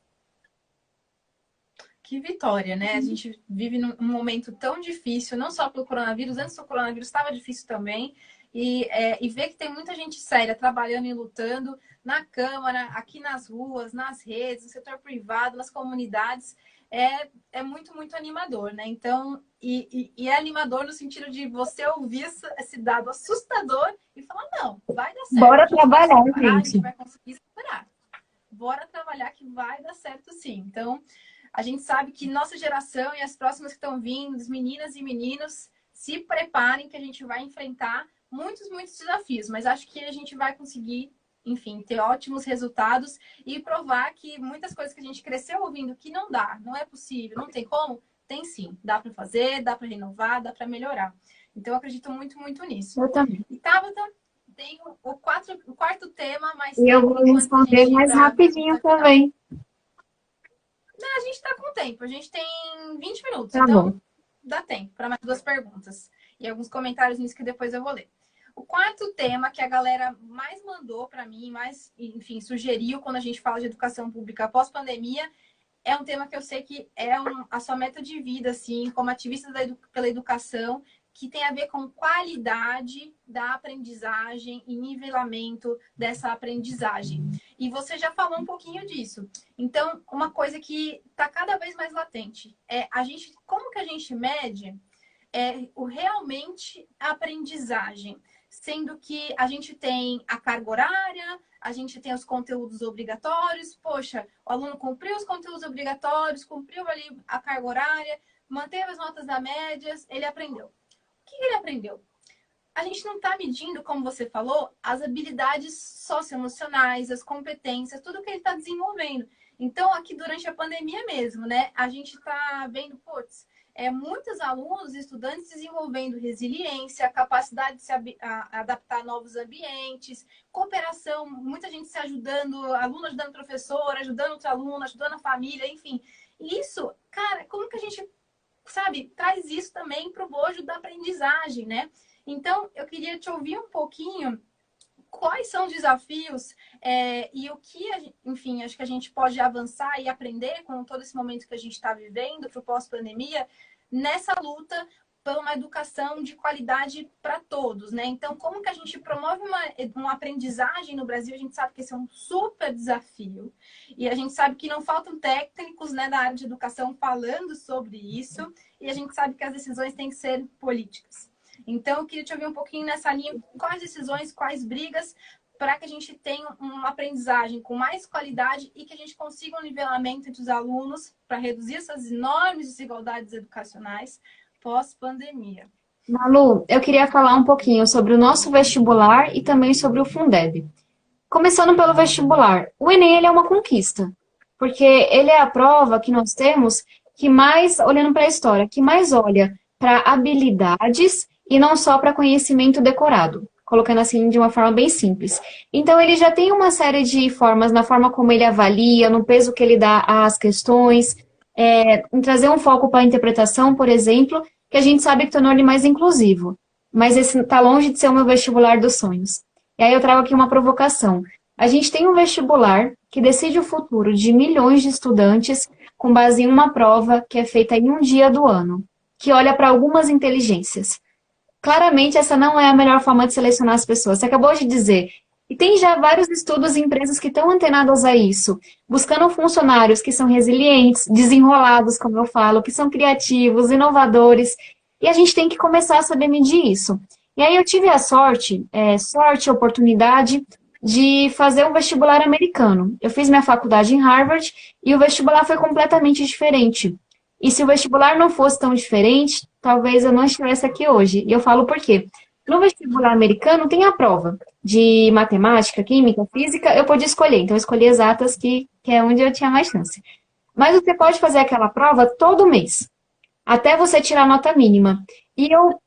Que vitória, né? A gente vive num momento tão difícil, não só pelo coronavírus, antes do coronavírus estava difícil também. E ver que tem muita gente séria trabalhando e lutando na Câmara, aqui nas ruas, nas redes, no setor privado, nas comunidades, é muito, muito animador, né? Então, e é animador no sentido de você ouvir esse dado assustador e falar, não, vai dar certo, a Bora gente vai trabalhar, superar, a gente gente. vai conseguir superar. Bora trabalhar que vai dar certo sim. Então, a gente sabe que nossa geração e as próximas que estão vindo, as meninas e meninos, se preparem que a gente vai enfrentar muitos, muitos desafios, mas acho que a gente vai conseguir, enfim, ter ótimos resultados e provar que muitas coisas que a gente cresceu ouvindo que não dá, não é possível, não tem como, tem sim. Dá para fazer, dá para renovar, dá para melhorar. Então, eu acredito muito, muito nisso. Eu também. E Tabata, tem o quarto tema mais E eu vou técnico antes da responder gente ir mais para rapidinho a final. também. A gente está com tempo, a gente tem 20 minutos, Tá então bom. dá tempo para mais 2 perguntas. E alguns comentários nisso que depois eu vou ler. O quarto tema que a galera mais mandou para mim, mais, enfim, sugeriu quando a gente fala de educação pública pós-pandemia, é um tema que eu sei que é a sua meta de vida, assim, como ativista pela educação, que tem a ver com qualidade da aprendizagem e nivelamento dessa aprendizagem. E você já falou um pouquinho disso. Então, uma coisa que está cada vez mais latente é como que a gente mede realmente a aprendizagem, sendo que a gente tem a carga horária, a gente tem os conteúdos obrigatórios. Poxa, o aluno cumpriu os conteúdos obrigatórios, cumpriu ali a carga horária, manteve as notas da média, ele aprendeu. O que ele aprendeu? A gente não está medindo, como você falou, as habilidades socioemocionais, as competências, tudo que ele está desenvolvendo. Então, aqui durante a pandemia mesmo, né? A gente está vendo, muitos alunos e estudantes desenvolvendo resiliência, capacidade de se adaptar a novos ambientes, cooperação, muita gente se ajudando, aluno ajudando professor, ajudando outro aluno, ajudando a família, enfim. Isso, cara, como que a gente, traz isso também para o bojo da aprendizagem, né? Então, eu queria te ouvir um pouquinho quais são os desafios e o que, enfim, acho que a gente pode avançar e aprender com todo esse momento que a gente está vivendo para o pós-pandemia, nessa luta por uma educação de qualidade para todos, né? Então, como que a gente promove uma aprendizagem no Brasil? A gente sabe que esse é um super desafio e a gente sabe que não faltam técnicos, né, da área de educação falando sobre isso e a gente sabe que as decisões têm que ser políticas. Então, eu queria te ouvir um pouquinho nessa linha, quais decisões, quais brigas, para que a gente tenha uma aprendizagem com mais qualidade e que a gente consiga um nivelamento entre os alunos para reduzir essas enormes desigualdades educacionais pós-pandemia. Malu, eu queria falar um pouquinho sobre o nosso vestibular e também sobre o Fundeb. Começando pelo vestibular, o Enem ele é uma conquista, porque ele é a prova que nós temos que mais, olhando para a história, que mais olha para habilidades e não só para conhecimento decorado, colocando assim de uma forma bem simples. Então, ele já tem uma série de formas na forma como ele avalia, no peso que ele dá às questões, em trazer um foco para a interpretação, por exemplo, que a gente sabe que tornou ele mais inclusivo. Mas esse está longe de ser o meu vestibular dos sonhos. E aí eu trago aqui uma provocação. A gente tem um vestibular que decide o futuro de milhões de estudantes com base em uma prova que é feita em um dia do ano, que olha para algumas inteligências. Claramente, essa não é a melhor forma de selecionar as pessoas. Você acabou de dizer. E tem já vários estudos e empresas que estão antenadas a isso, buscando funcionários que são resilientes, desenrolados, como eu falo, que são criativos, inovadores. E a gente tem que começar a saber medir isso. E aí eu tive a sorte, oportunidade de fazer um vestibular americano. Eu fiz minha faculdade em Harvard e o vestibular foi completamente diferente. E se o vestibular não fosse tão diferente, talvez eu não estivesse aqui hoje. E eu falo por quê? No vestibular americano tem a prova de matemática, química, física, eu podia escolher. Então, eu escolhi exatas, que é onde eu tinha mais chance. Mas você pode fazer aquela prova todo mês, até você tirar a nota mínima. E eu,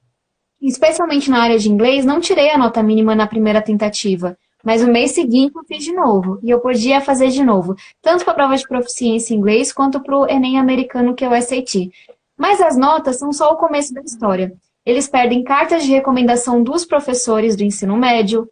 especialmente na área de inglês, não tirei a nota mínima na primeira tentativa. Mas no mês seguinte eu fiz de novo. E eu podia fazer de novo. Tanto para a prova de proficiência em inglês, quanto para o Enem americano, que é o SAT. Mas as notas são só o começo da história. Eles perdem cartas de recomendação dos professores do ensino médio,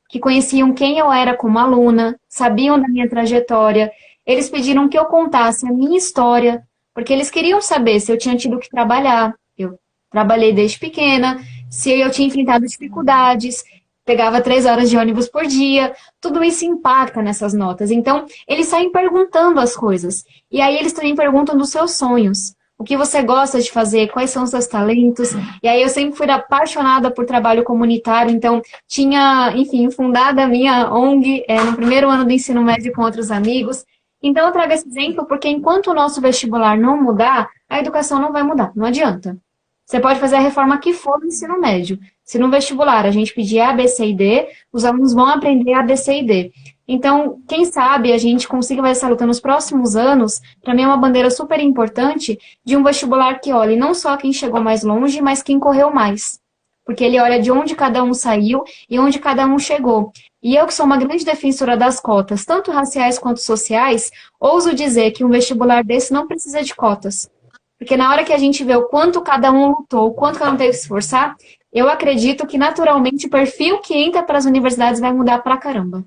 que conheciam quem eu era como aluna, sabiam da minha trajetória. Eles pediram que eu contasse a minha história, porque eles queriam saber se eu tinha tido que trabalhar. Eu trabalhei desde pequena, se eu tinha enfrentado dificuldades, pegava 3 horas de ônibus por dia, tudo isso impacta nessas notas. Então, eles saem perguntando as coisas. E aí eles também perguntam dos seus sonhos. O que você gosta de fazer, quais são os seus talentos. E aí eu sempre fui apaixonada por trabalho comunitário, então tinha, enfim, fundada a minha ONG no primeiro ano do ensino médio com outros amigos. Então eu trago esse exemplo porque enquanto o nosso vestibular não mudar, a educação não vai mudar, não adianta. Você pode fazer a reforma que for no ensino médio. Se no vestibular a gente pedir A, B, C e D, os alunos vão aprender A, B, C e D. Então, quem sabe a gente consiga fazer essa luta nos próximos anos, para mim é uma bandeira super importante de um vestibular que olhe não só quem chegou mais longe, mas quem correu mais. Porque ele olha de onde cada um saiu e onde cada um chegou. E eu, que sou uma grande defensora das cotas, tanto raciais quanto sociais, ouso dizer que um vestibular desse não precisa de cotas. Porque na hora que a gente vê o quanto cada um lutou, o quanto cada um teve que se esforçar, eu acredito que naturalmente o perfil que entra para as universidades vai mudar pra caramba.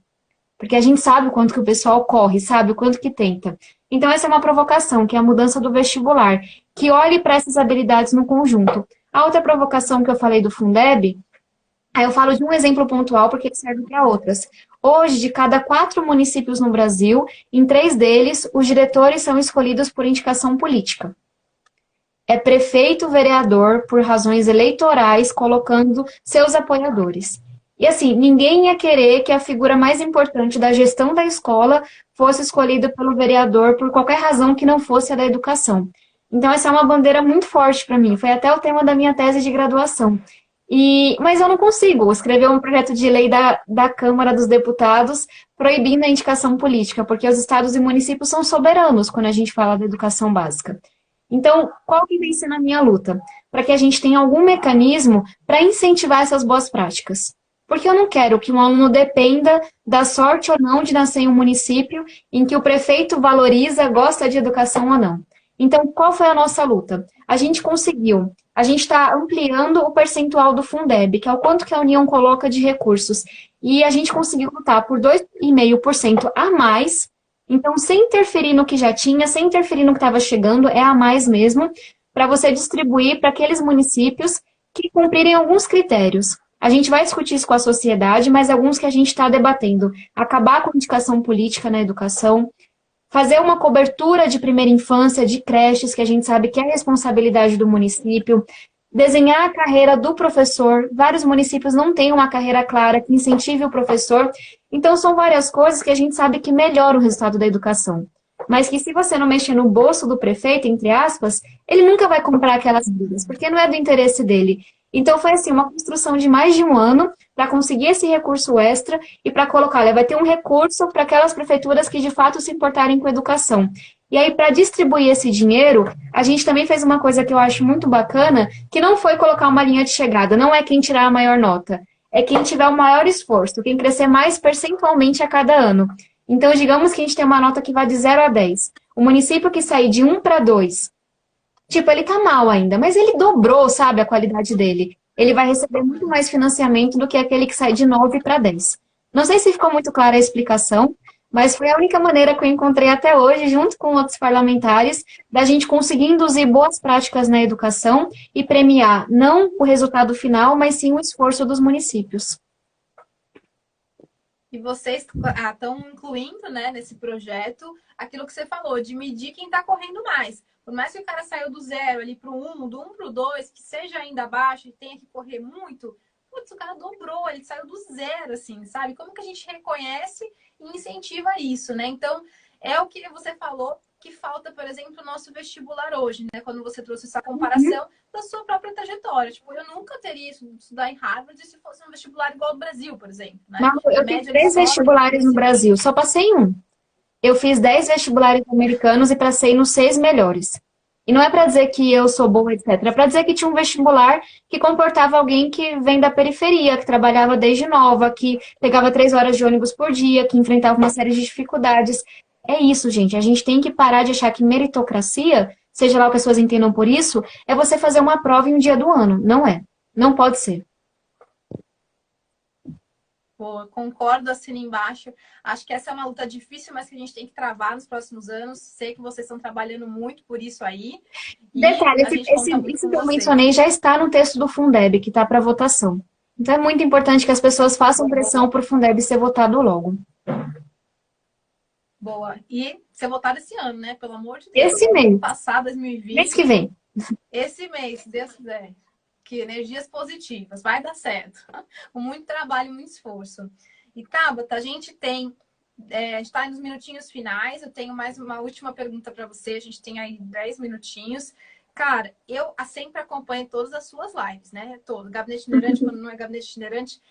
Porque a gente sabe o quanto que o pessoal corre, sabe o quanto que tenta. Então essa é uma provocação, que é a mudança do vestibular, que olhe para essas habilidades no conjunto. A outra provocação que eu falei do Fundeb, aí eu falo de um exemplo pontual porque ele serve para outras. Hoje, de cada 4 municípios no Brasil, em 3 deles, os diretores são escolhidos por indicação política. É prefeito, vereador, por razões eleitorais, colocando seus apoiadores. E assim, ninguém ia querer que a figura mais importante da gestão da escola fosse escolhida pelo vereador por qualquer razão que não fosse a da educação. Então, essa é uma bandeira muito forte para mim. Foi até o tema da minha tese de graduação. Mas eu não consigo escrever um projeto de lei da Câmara dos Deputados proibindo a indicação política, porque os estados e municípios são soberanos quando a gente fala da educação básica. Então, qual que tem sido a minha luta? Para que a gente tenha algum mecanismo para incentivar essas boas práticas. Porque eu não quero que um aluno dependa da sorte ou não de nascer em um município em que o prefeito valoriza, gosta de educação ou não. Então, qual foi a nossa luta? A gente conseguiu. A gente está ampliando o percentual do Fundeb, que é o quanto que a União coloca de recursos. E a gente conseguiu lutar por 2,5% a mais. Então, sem interferir no que já tinha, sem interferir no que estava chegando, é a mais mesmo, para você distribuir para aqueles municípios que cumprirem alguns critérios. A gente vai discutir isso com a sociedade, mas alguns que a gente está debatendo. Acabar com a indicação política na educação, fazer uma cobertura de primeira infância, de creches, que a gente sabe que é responsabilidade do município, desenhar a carreira do professor. Vários municípios não têm uma carreira clara que incentive o professor. Então, são várias coisas que a gente sabe que melhoram o resultado da educação. Mas que se você não mexer no bolso do prefeito, entre aspas, ele nunca vai comprar aquelas brigas, porque não é do interesse dele. Então, foi assim, uma construção de mais de um ano para conseguir esse recurso extra e para colocar, olha, vai ter um recurso para aquelas prefeituras que de fato se importarem com educação. E aí, para distribuir esse dinheiro, a gente também fez uma coisa que eu acho muito bacana, que não foi colocar uma linha de chegada, não é quem tirar a maior nota, é quem tiver o maior esforço, quem crescer mais percentualmente a cada ano. Então, digamos que a gente tem uma nota que vai de 0 a 10. O município que sair de 1 para 2, tipo, ele tá mal ainda, mas ele dobrou, sabe, a qualidade dele. Ele vai receber muito mais financiamento do que aquele que sai de 9 para 10. Não sei se ficou muito clara a explicação, mas foi a única maneira que eu encontrei até hoje, junto com outros parlamentares, da gente conseguir induzir boas práticas na educação e premiar não o resultado final, mas sim o esforço dos municípios. E vocês estão incluindo, né, nesse projeto aquilo que você falou, de medir quem está correndo mais. Por mais que o cara saiu do 0 ali para o 1, do 1 para o 2, que seja ainda abaixo e tenha que correr muito, putz, o cara dobrou, ele saiu do 0, assim, sabe? Como que a gente reconhece e incentiva isso, né? Então, é o que você falou que falta, por exemplo, no nosso vestibular hoje, né? Quando você trouxe essa comparação da sua própria trajetória. Tipo, eu nunca teria estudar em Harvard se fosse um vestibular igual ao do Brasil, por exemplo, né? Malu, eu fiz 3 vestibulares no Brasil, só passei em um. Eu fiz 10 vestibulares americanos e passei nos 6 melhores. E não é para dizer que eu sou boa, etc. É para dizer que tinha um vestibular que comportava alguém que vem da periferia, que trabalhava desde nova, que pegava 3 horas de ônibus por dia, que enfrentava uma série de dificuldades. É isso, gente. A gente tem que parar de achar que meritocracia, seja lá o que as pessoas entendam por isso, é você fazer uma prova em um dia do ano. Não é. Não pode ser. Pô, concordo, assino embaixo. Acho que essa é uma luta difícil, mas que a gente tem que travar nos próximos anos. Sei que vocês estão trabalhando muito por isso aí. Detalhe, esse que eu mencionei já está no texto do Fundeb, que está para votação. Então é muito importante que as pessoas façam pressão para o Fundeb ser votado logo. Boa. E ser votado esse ano, né? Pelo amor de Deus. Esse mês. Passado, 2020. Mês que vem. Esse mês, se Deus quiser. Que energias positivas, vai dar certo. Com muito trabalho, muito esforço. E Tabata, a gente tem, a gente está nos minutinhos finais, eu tenho mais uma última pergunta para você, a gente tem aí 10 minutinhos. Cara, eu sempre acompanho todas as suas lives, né? Todo, Gabinete Itinerante, quando não é Gabinete Itinerante.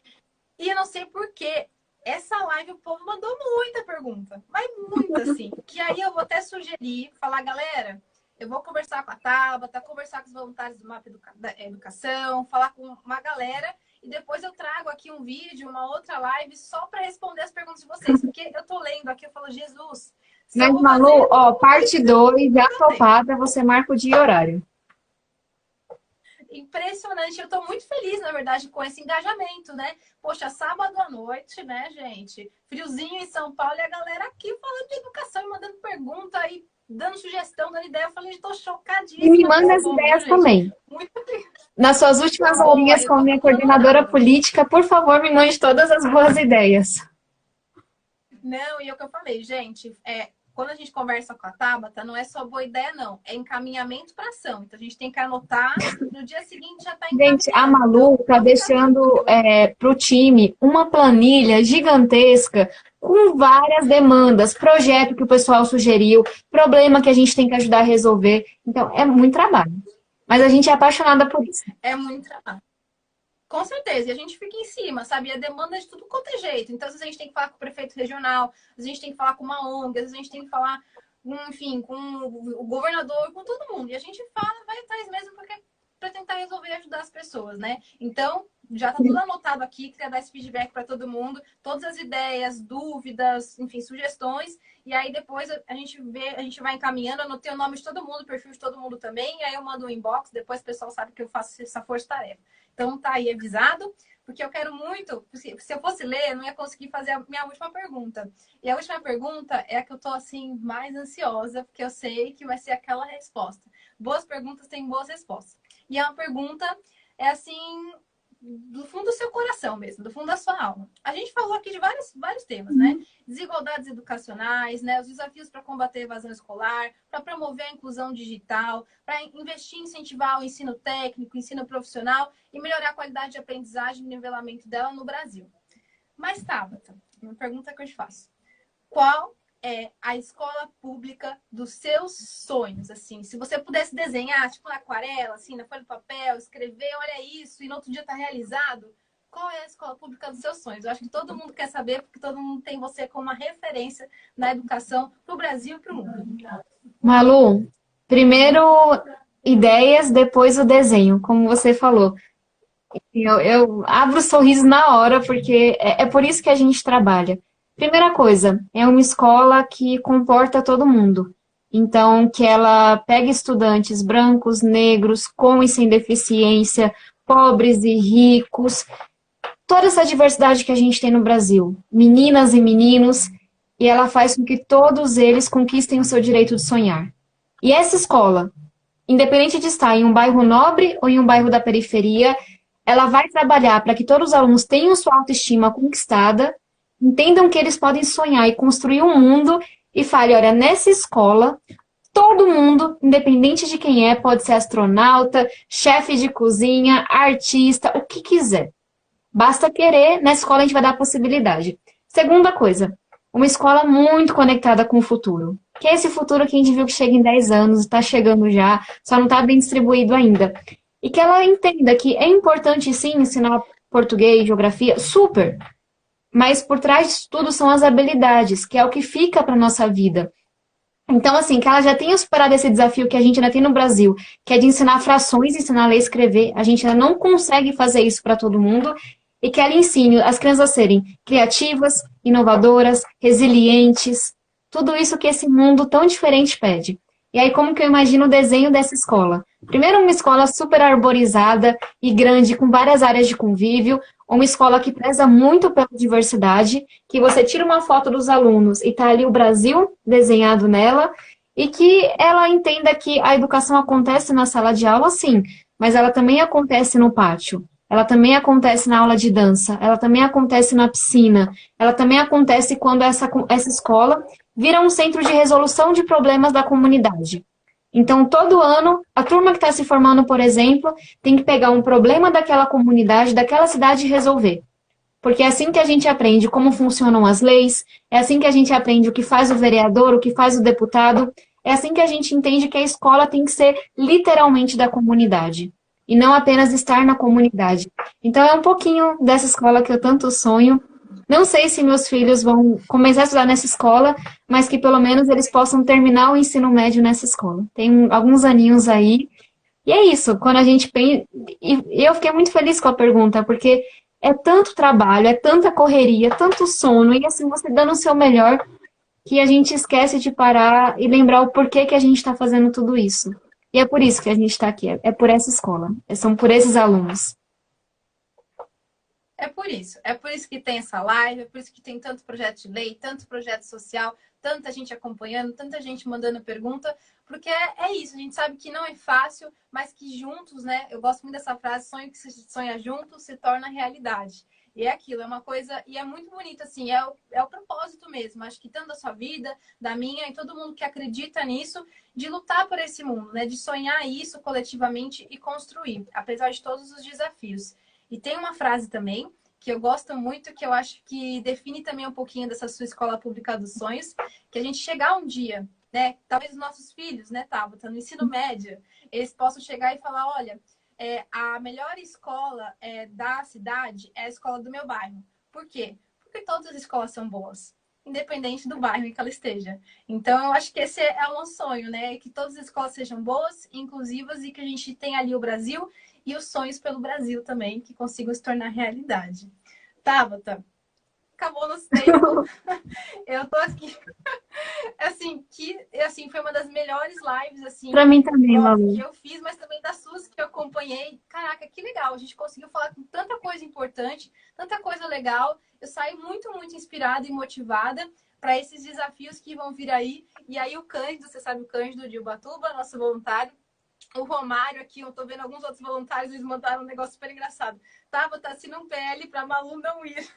E eu não sei por quê. Essa live o povo mandou muita pergunta, mas muita, assim. Que aí eu vou até sugerir, falar, galera, eu vou conversar com a Tabata, conversar com os voluntários do Mapa da Educação, falar com uma galera e depois eu trago aqui um vídeo, uma outra live só para responder as perguntas de vocês. Porque eu tô lendo aqui, eu falo, Jesus... Mas, Malu, ó, parte 2, já topada, você marca o dia e horário. Impressionante, eu tô muito feliz, na verdade, com esse engajamento, né? Poxa, sábado à noite, né, gente? Friozinho em São Paulo e a galera aqui falando de educação e mandando pergunta e dando sugestão, dando ideia. Eu falei, estou E me chocadíssima com manda esse as povo, viu, ideias gente? também. Muito obrigada. Nas suas últimas Boa, horinhas eu como tô minha tudo coordenadora anotado. política, por favor, me mande todas as boas ideias. Não, e é o que eu falei, gente, quando a gente conversa com a Tabata, não é só boa ideia, não. É encaminhamento para ação. Então a gente tem que anotar, no dia seguinte já está Gente, a encaminhando. Malu Então, está pode ficar deixando tranquila. para o time uma planilha gigantesca com várias demandas, projeto que o pessoal sugeriu, problema que a gente tem que ajudar a resolver. Então, é muito trabalho. Mas a gente é apaixonada por isso. É muito trabalho. Com certeza, e a gente fica em cima, sabe? E a demanda é de tudo quanto é jeito. Então, às vezes a gente tem que falar com o prefeito regional, às vezes a gente tem que falar com uma ONG, às vezes a gente tem que falar, enfim, com o governador, com todo mundo. E a gente fala, vai atrás mesmo, porque para tentar resolver e ajudar as pessoas, né? Então, já tá tudo anotado aqui, queria dar esse feedback para todo mundo, todas as ideias, dúvidas, enfim, sugestões. E aí depois a gente vê, a gente vai encaminhando, anotei o nome de todo mundo, o perfil de todo mundo também, e aí eu mando um inbox, depois o pessoal sabe que eu faço essa força-tarefa. Então tá aí avisado, porque eu quero muito, se eu fosse ler, eu não ia conseguir fazer a minha última pergunta. E a última pergunta é a que eu tô assim mais ansiosa, porque eu sei que vai ser aquela resposta. Boas perguntas têm boas respostas. E é uma pergunta é assim do fundo do seu coração mesmo, do fundo da sua alma. A gente falou aqui de vários temas, né? Desigualdades educacionais, né? Os desafios para combater a evasão escolar, para promover a inclusão digital, para investir e incentivar o ensino técnico, o ensino profissional e melhorar a qualidade de aprendizagem e nivelamento dela no Brasil. Mas, Tabata, uma pergunta que eu te faço. Qual é a escola pública dos seus sonhos? Assim, se você pudesse desenhar, tipo na aquarela, assim, na folha de papel, escrever, olha isso, e no outro dia está realizado, qual é a escola pública dos seus sonhos? Eu acho que todo mundo quer saber, porque todo mundo tem você como uma referência na educação para o Brasil e para o mundo. Malu, primeiro ideias, depois o desenho, como você falou. Eu abro o sorriso na hora, porque é por isso que a gente trabalha. Primeira coisa, é uma escola que comporta todo mundo. Então, que ela pega estudantes brancos, negros, com e sem deficiência, pobres e ricos, toda essa diversidade que a gente tem no Brasil, meninas e meninos, e ela faz com que todos eles conquistem o seu direito de sonhar. E essa escola, independente de estar em um bairro nobre ou em um bairro da periferia, ela vai trabalhar para que todos os alunos tenham sua autoestima conquistada, entendam que eles podem sonhar e construir um mundo e fale, olha, nessa escola, todo mundo, independente de quem é, pode ser astronauta, chefe de cozinha, artista, o que quiser. Basta querer, na escola a gente vai dar a possibilidade. Segunda coisa, uma escola muito conectada com o futuro. Que é esse futuro que a gente viu que chega em 10 anos, está chegando já, só não está bem distribuído ainda. E que ela entenda que é importante sim ensinar português, geografia, super. Mas por trás disso tudo são as habilidades, que é o que fica para nossa vida. Então, assim, que ela já tenha superado esse desafio que a gente ainda tem no Brasil, que é de ensinar frações, ensinar a ler e escrever. A gente ainda não consegue fazer isso para todo mundo. E que ela ensine as crianças a serem criativas, inovadoras, resilientes. Tudo isso que esse mundo tão diferente pede. E aí, como que eu imagino o desenho dessa escola? Primeiro, uma escola super arborizada e grande, com várias áreas de convívio. Uma escola que preza muito pela diversidade, que você tira uma foto dos alunos e tá ali o Brasil desenhado nela, e que ela entenda que a educação acontece na sala de aula, sim, mas ela também acontece no pátio, ela também acontece na aula de dança, ela também acontece na piscina, ela também acontece quando essa escola vira um centro de resolução de problemas da comunidade. Então, todo ano, a turma que está se formando, por exemplo, tem que pegar um problema daquela comunidade, daquela cidade e resolver. Porque é assim que a gente aprende como funcionam as leis, é assim que a gente aprende o que faz o vereador, o que faz o deputado, é assim que a gente entende que a escola tem que ser literalmente da comunidade, e não apenas estar na comunidade. Então, é um pouquinho dessa escola que eu tanto sonho. Não sei se meus filhos vão começar a estudar nessa escola, mas que pelo menos eles possam terminar o ensino médio nessa escola. Tem alguns aninhos aí. E é isso, quando a gente pensa. E eu fiquei muito feliz com a pergunta, porque é tanto trabalho, é tanta correria, tanto sono, e assim, você dando o seu melhor, que a gente esquece de parar e lembrar o porquê que a gente está fazendo tudo isso. E é por isso que a gente está aqui, é por essa escola, são por esses alunos. É por isso que tem essa live, é por isso que tem tanto projeto de lei, tanto projeto social, tanta gente acompanhando, tanta gente mandando pergunta, porque é isso, a gente sabe que não é fácil, mas que juntos, né? Eu gosto muito dessa frase, sonho que se sonha junto se torna realidade. E é aquilo, é uma coisa, e é muito bonito, assim, é o propósito mesmo. Acho que tanto da sua vida, da minha, e todo mundo que acredita nisso, de lutar por esse mundo, né? De sonhar isso coletivamente e construir, apesar de todos os desafios. E tem uma frase também que eu gosto muito, que eu acho que define também um pouquinho dessa sua escola pública dos sonhos, que a gente chegar um dia, né? Talvez os nossos filhos, né, Tabata, no ensino médio, eles possam chegar e falar, olha, a melhor escola da cidade é a escola do meu bairro. Por quê? Porque todas as escolas são boas, independente do bairro em que ela esteja. Então, eu acho que esse é o nosso sonho, né? Que todas as escolas sejam boas, inclusivas e que a gente tenha ali o Brasil e os sonhos pelo Brasil também, que consigam se tornar realidade. Tabata, acabou nosso tempo. Eu tô aqui. Assim, foi uma das melhores lives, assim, Pra mim também, que Malu. eu fiz, mas também das suas que eu acompanhei. Caraca, que legal. A gente conseguiu falar com tanta coisa importante, tanta coisa legal. Eu saí muito, muito inspirada e motivada para esses desafios que vão vir aí. E aí o Cândido, você sabe o Cândido de Ubatuba, nosso voluntário, o Romário aqui, eu tô vendo alguns outros voluntários, eles mandaram um negócio super engraçado. Tava, tá assinando um PL pra Malu não ir.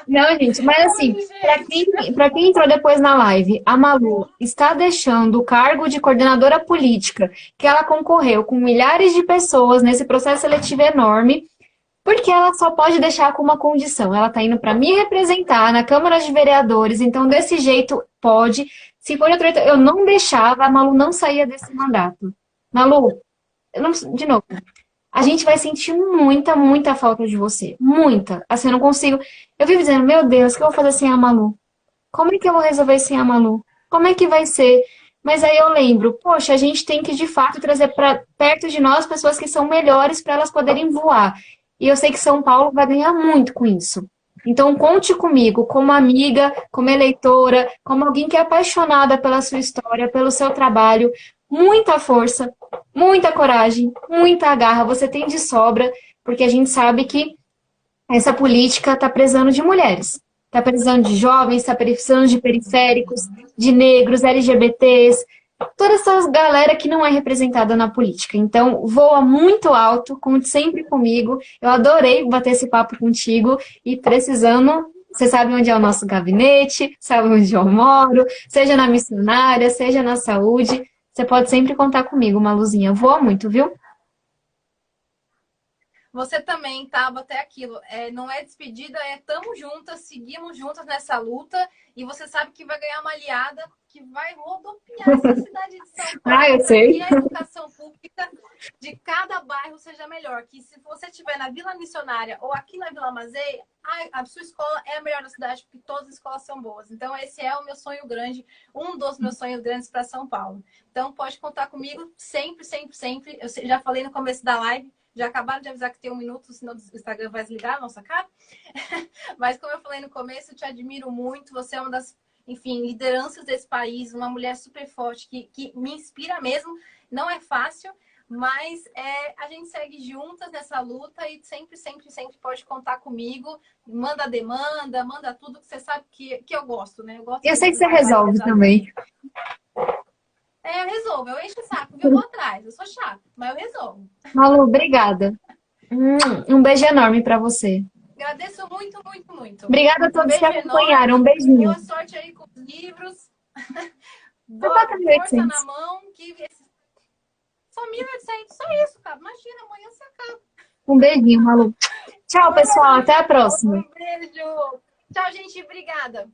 Não, gente, mas assim, Oi, gente. para quem entrou depois na live, a Malu está deixando o cargo de coordenadora política, que ela concorreu com milhares de pessoas nesse processo seletivo enorme, porque ela só pode deixar com uma condição. Ela está indo para me representar na Câmara de Vereadores, então desse jeito pode. Se for outra, eu não deixava, a Malu não saía desse mandato. Malu, eu não, de novo, a gente vai sentir muita, muita falta de você. Muita. Assim, eu não consigo. Eu vivo dizendo, meu Deus, o que eu vou fazer sem a Malu? Como é que eu vou resolver sem a Malu? Como é que vai ser? Mas aí eu lembro, poxa, a gente tem que de fato trazer para perto de nós pessoas que são melhores para elas poderem voar. E eu sei que São Paulo vai ganhar muito com isso. Então conte comigo, como amiga, como eleitora, como alguém que é apaixonada pela sua história, pelo seu trabalho. Muita força, muita coragem, muita garra. Você tem de sobra, porque a gente sabe que essa política está precisando de mulheres, está precisando de jovens, está precisando de periféricos, de negros, LGBTs, toda essa galera que não é representada na política. Então, voa muito alto, conte sempre comigo. Eu adorei bater esse papo contigo e precisando, você sabe onde é o nosso gabinete, sabe onde eu moro, seja na missionária, seja na saúde, você pode sempre contar comigo, Maluzinha. Voa muito, viu? Você também, tá? Até aquilo. Não é despedida, tamo juntas, seguimos juntas nessa luta. E você sabe que vai ganhar uma aliada que vai rodopiar essa cidade de São Ah, eu Paulo para sei. que a educação pública de cada bairro seja melhor. Que se você estiver na Vila Missionária ou aqui na Vila Mazei, a sua escola é a melhor da cidade, porque todas as escolas são boas. Então, esse é o meu sonho grande, um dos meus sonhos grandes para São Paulo. Então, pode contar comigo sempre, sempre, sempre. Eu já falei no começo da live. Já acabaram de avisar que tem 1 minuto, senão o Instagram vai desligar a nossa cara. Mas como eu falei no começo, eu te admiro muito. Você é uma das, enfim, lideranças desse país, uma mulher super forte que me inspira mesmo. Não é fácil, mas a gente segue juntas nessa luta e sempre, sempre, sempre pode contar comigo. Manda demanda, manda tudo que você sabe que eu gosto, né? Eu gosto Eu sei que desses você resolve também. eu resolvo, eu encho o saco, eu vou atrás. Eu sou chata, mas eu resolvo. Malu, obrigada. Um beijo enorme para você. Agradeço muito, muito, muito. Obrigada a Um todos que beijo acompanharam. Um enorme. beijinho. Boa sorte aí com os livros. Por Boa força na 4.800. mão. Só 1.800. Só isso, cara. Imagina, amanhã você acaba. Um beijinho, Malu. Tchau, pessoal. Até a próxima. Um beijo. Tchau, gente. Obrigada.